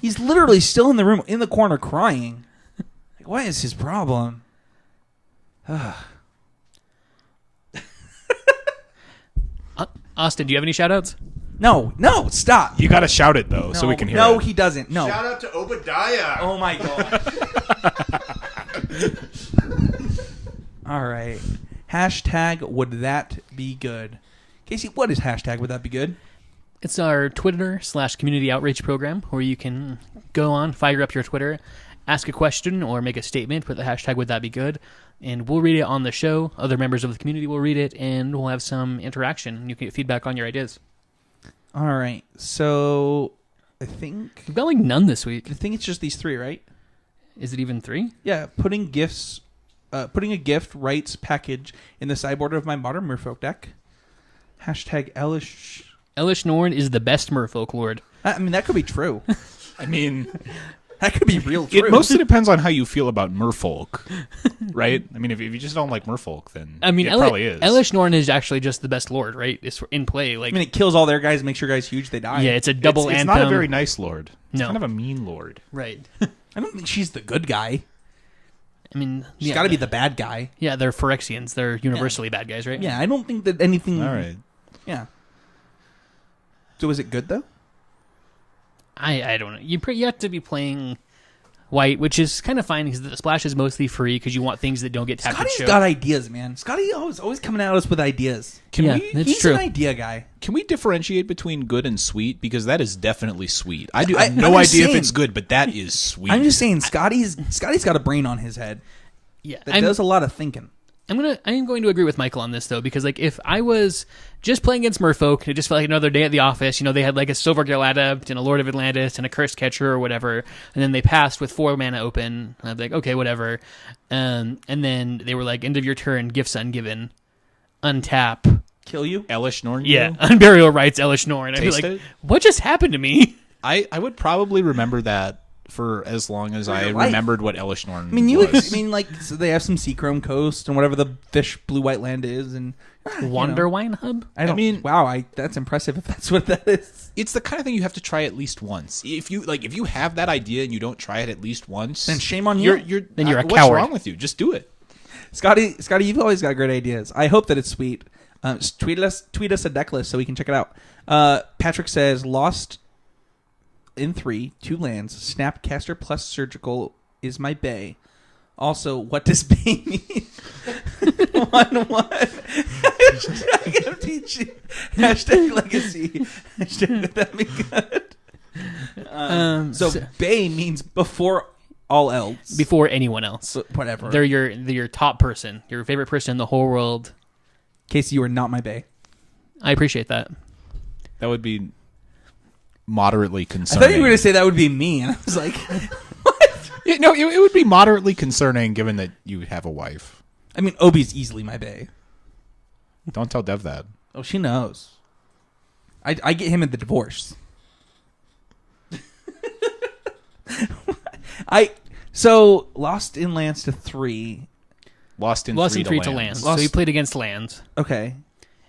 He's literally still in the room, in the corner, crying. Like, what is his problem? Austin, do you have any shout outs? No, stop. You got to shout it, though, so we can hear No, it. he doesn't. No. Shout out to Obadiah. Oh, my God. All right. Hashtag would that be good? Casey, what is hashtag would that be good? It's our Twitter/community outreach program where you can go on, fire up your Twitter, ask a question or make a statement, put the hashtag would that be good, and we'll read it on the show. Other members of the community will read it, and we'll have some interaction. You can get feedback on your ideas. All right. So I think We've got like none this week. it's just these 3, right? Is it even 3? Yeah, putting a gift rights package in the sideboard of my Modern Merfolk deck. Hashtag Elish. Elish Norn is the best merfolk lord. I mean, that could be true. I mean, That could be real true. it mostly depends on how you feel about merfolk, right? I mean, if you just don't like merfolk, then I mean, it probably is. Elish Norn is actually just the best lord, right? It's in play. I mean, it kills all their guys, makes your guys huge, they die. Yeah, it's a double it's anthem. not a very nice lord. It's No. kind of a mean lord. Right. I don't think she's the good guy. I mean, She's got to be the bad guy. Yeah, they're Phyrexians. They're universally bad guys, right? Yeah, I don't think that anything... All right. Yeah. So is it good, though? I don't know. You have to be playing white, which is kind of fine because the splash is mostly free because you want things that don't get tapped. Scotty's got ideas, man. Scotty always coming at us with ideas. Yeah, that's He's true. an idea guy. Can we differentiate between good and sweet? Because that is definitely sweet. I have I'm no just idea saying- if it's good, but that is sweet. I'm just saying, Scotty's got a brain on his head Yeah, that does a lot of thinking. I am going to agree with Michael on this though, because like if I was just playing against Merfolk, it just felt like another day at the office. You know, they had like a Silver Girl Adept and a Lord of Atlantis and a Cursed Catcher or whatever, and then they passed with 4 mana open. And I'd be like, okay, whatever. And then they were like, end of your turn, gifts ungiven, untap. Kill you? Elish Norn. Yeah, Unburial Rights, Elish Norn. I'd be Taste like, it? what just happened to me? I would probably remember that for as long as I your life. remembered what Elish Norn I mean, was. like, so they have some Seachrome Coast and whatever the fish blue-white land is, and Wander Wine Hub? I mean, wow, that's impressive if that's what that is. It's the kind of thing you have to try at least once. If you have that idea and you don't try it at least once, Then shame on you. Then you're a what's coward. wrong with you? Just do it. Scotty, you've always got great ideas. I hope that it's sweet. Just tweet us a deck list so we can check it out. Patrick says, lost in 3, 2 lands. Snapcaster plus Surgical is my bay. Also, what does bay mean? 1-1. I gotta teach you. Hashtag legacy. Hashtag would that be good? So bay means before all else. Before anyone else. Whatever. They're your top person, your favorite person in the whole world. Casey, you are not my bay. I appreciate that. That would be moderately I concerning. thought you were going to say that would be me, and I was like, No, it would be moderately concerning given that you have a wife. I mean, Obi's easily my bae. Don't tell Dev that. Oh, she knows. I get him at the divorce. So Lost in Lands to 3. Lost in 3 to Lands. Lost- So he played against Lands. Okay.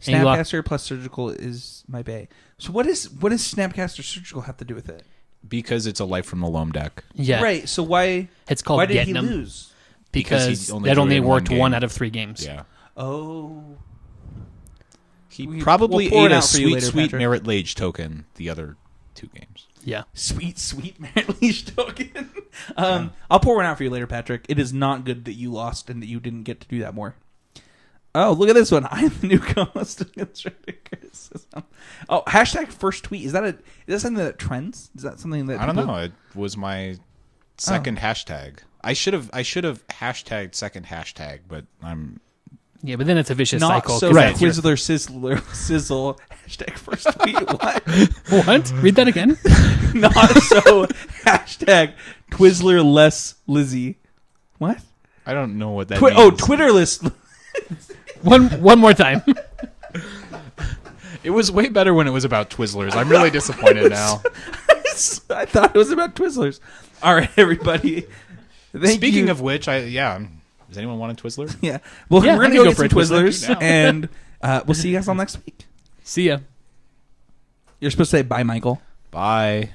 And you Snapcaster plus Surgical is my bae. So what does Snapcaster Surgical have to do with it? Because it's a Life from the Loam deck. Yeah. Right. So why It's called why did Getting he Him. lose? Because Because he only that drew only in worked one one game. out of 3 games. Yeah. Oh. He We'll probably pour it ate a out for you sweet, later, sweet Patrick. Merit Lage token the other 2 games. Yeah. Sweet Merit Leash token. I'll pour one out for you later, Patrick. It is not good that you lost and that you didn't get to do that more. Oh, look at this one. I'm the new co-host of Constructive Criticism. Oh, hashtag first tweet. Is that something that trends? Is that something that I don't people- know. It was my second hashtag. I should have hashtagged second hashtag, but I'm Yeah, but then it's a vicious Not cycle. so 'cause Right. Twizzler sizzle. Hashtag first tweet. What? What? Read that again? Not so hashtag Twizzler less Lizzie. What? I don't know what that means. Twitterless. One more time. It was way better when it was about Twizzlers. I'm really disappointed now. I thought it was about Twizzlers. All right, everybody. Speaking of which, does anyone want a Twizzler? yeah, well, Yeah, we're I gonna can go go get for some a Twizzler Twizzlers, now. and we'll see you guys all next week. See ya. You're supposed to say bye, Michael. Bye.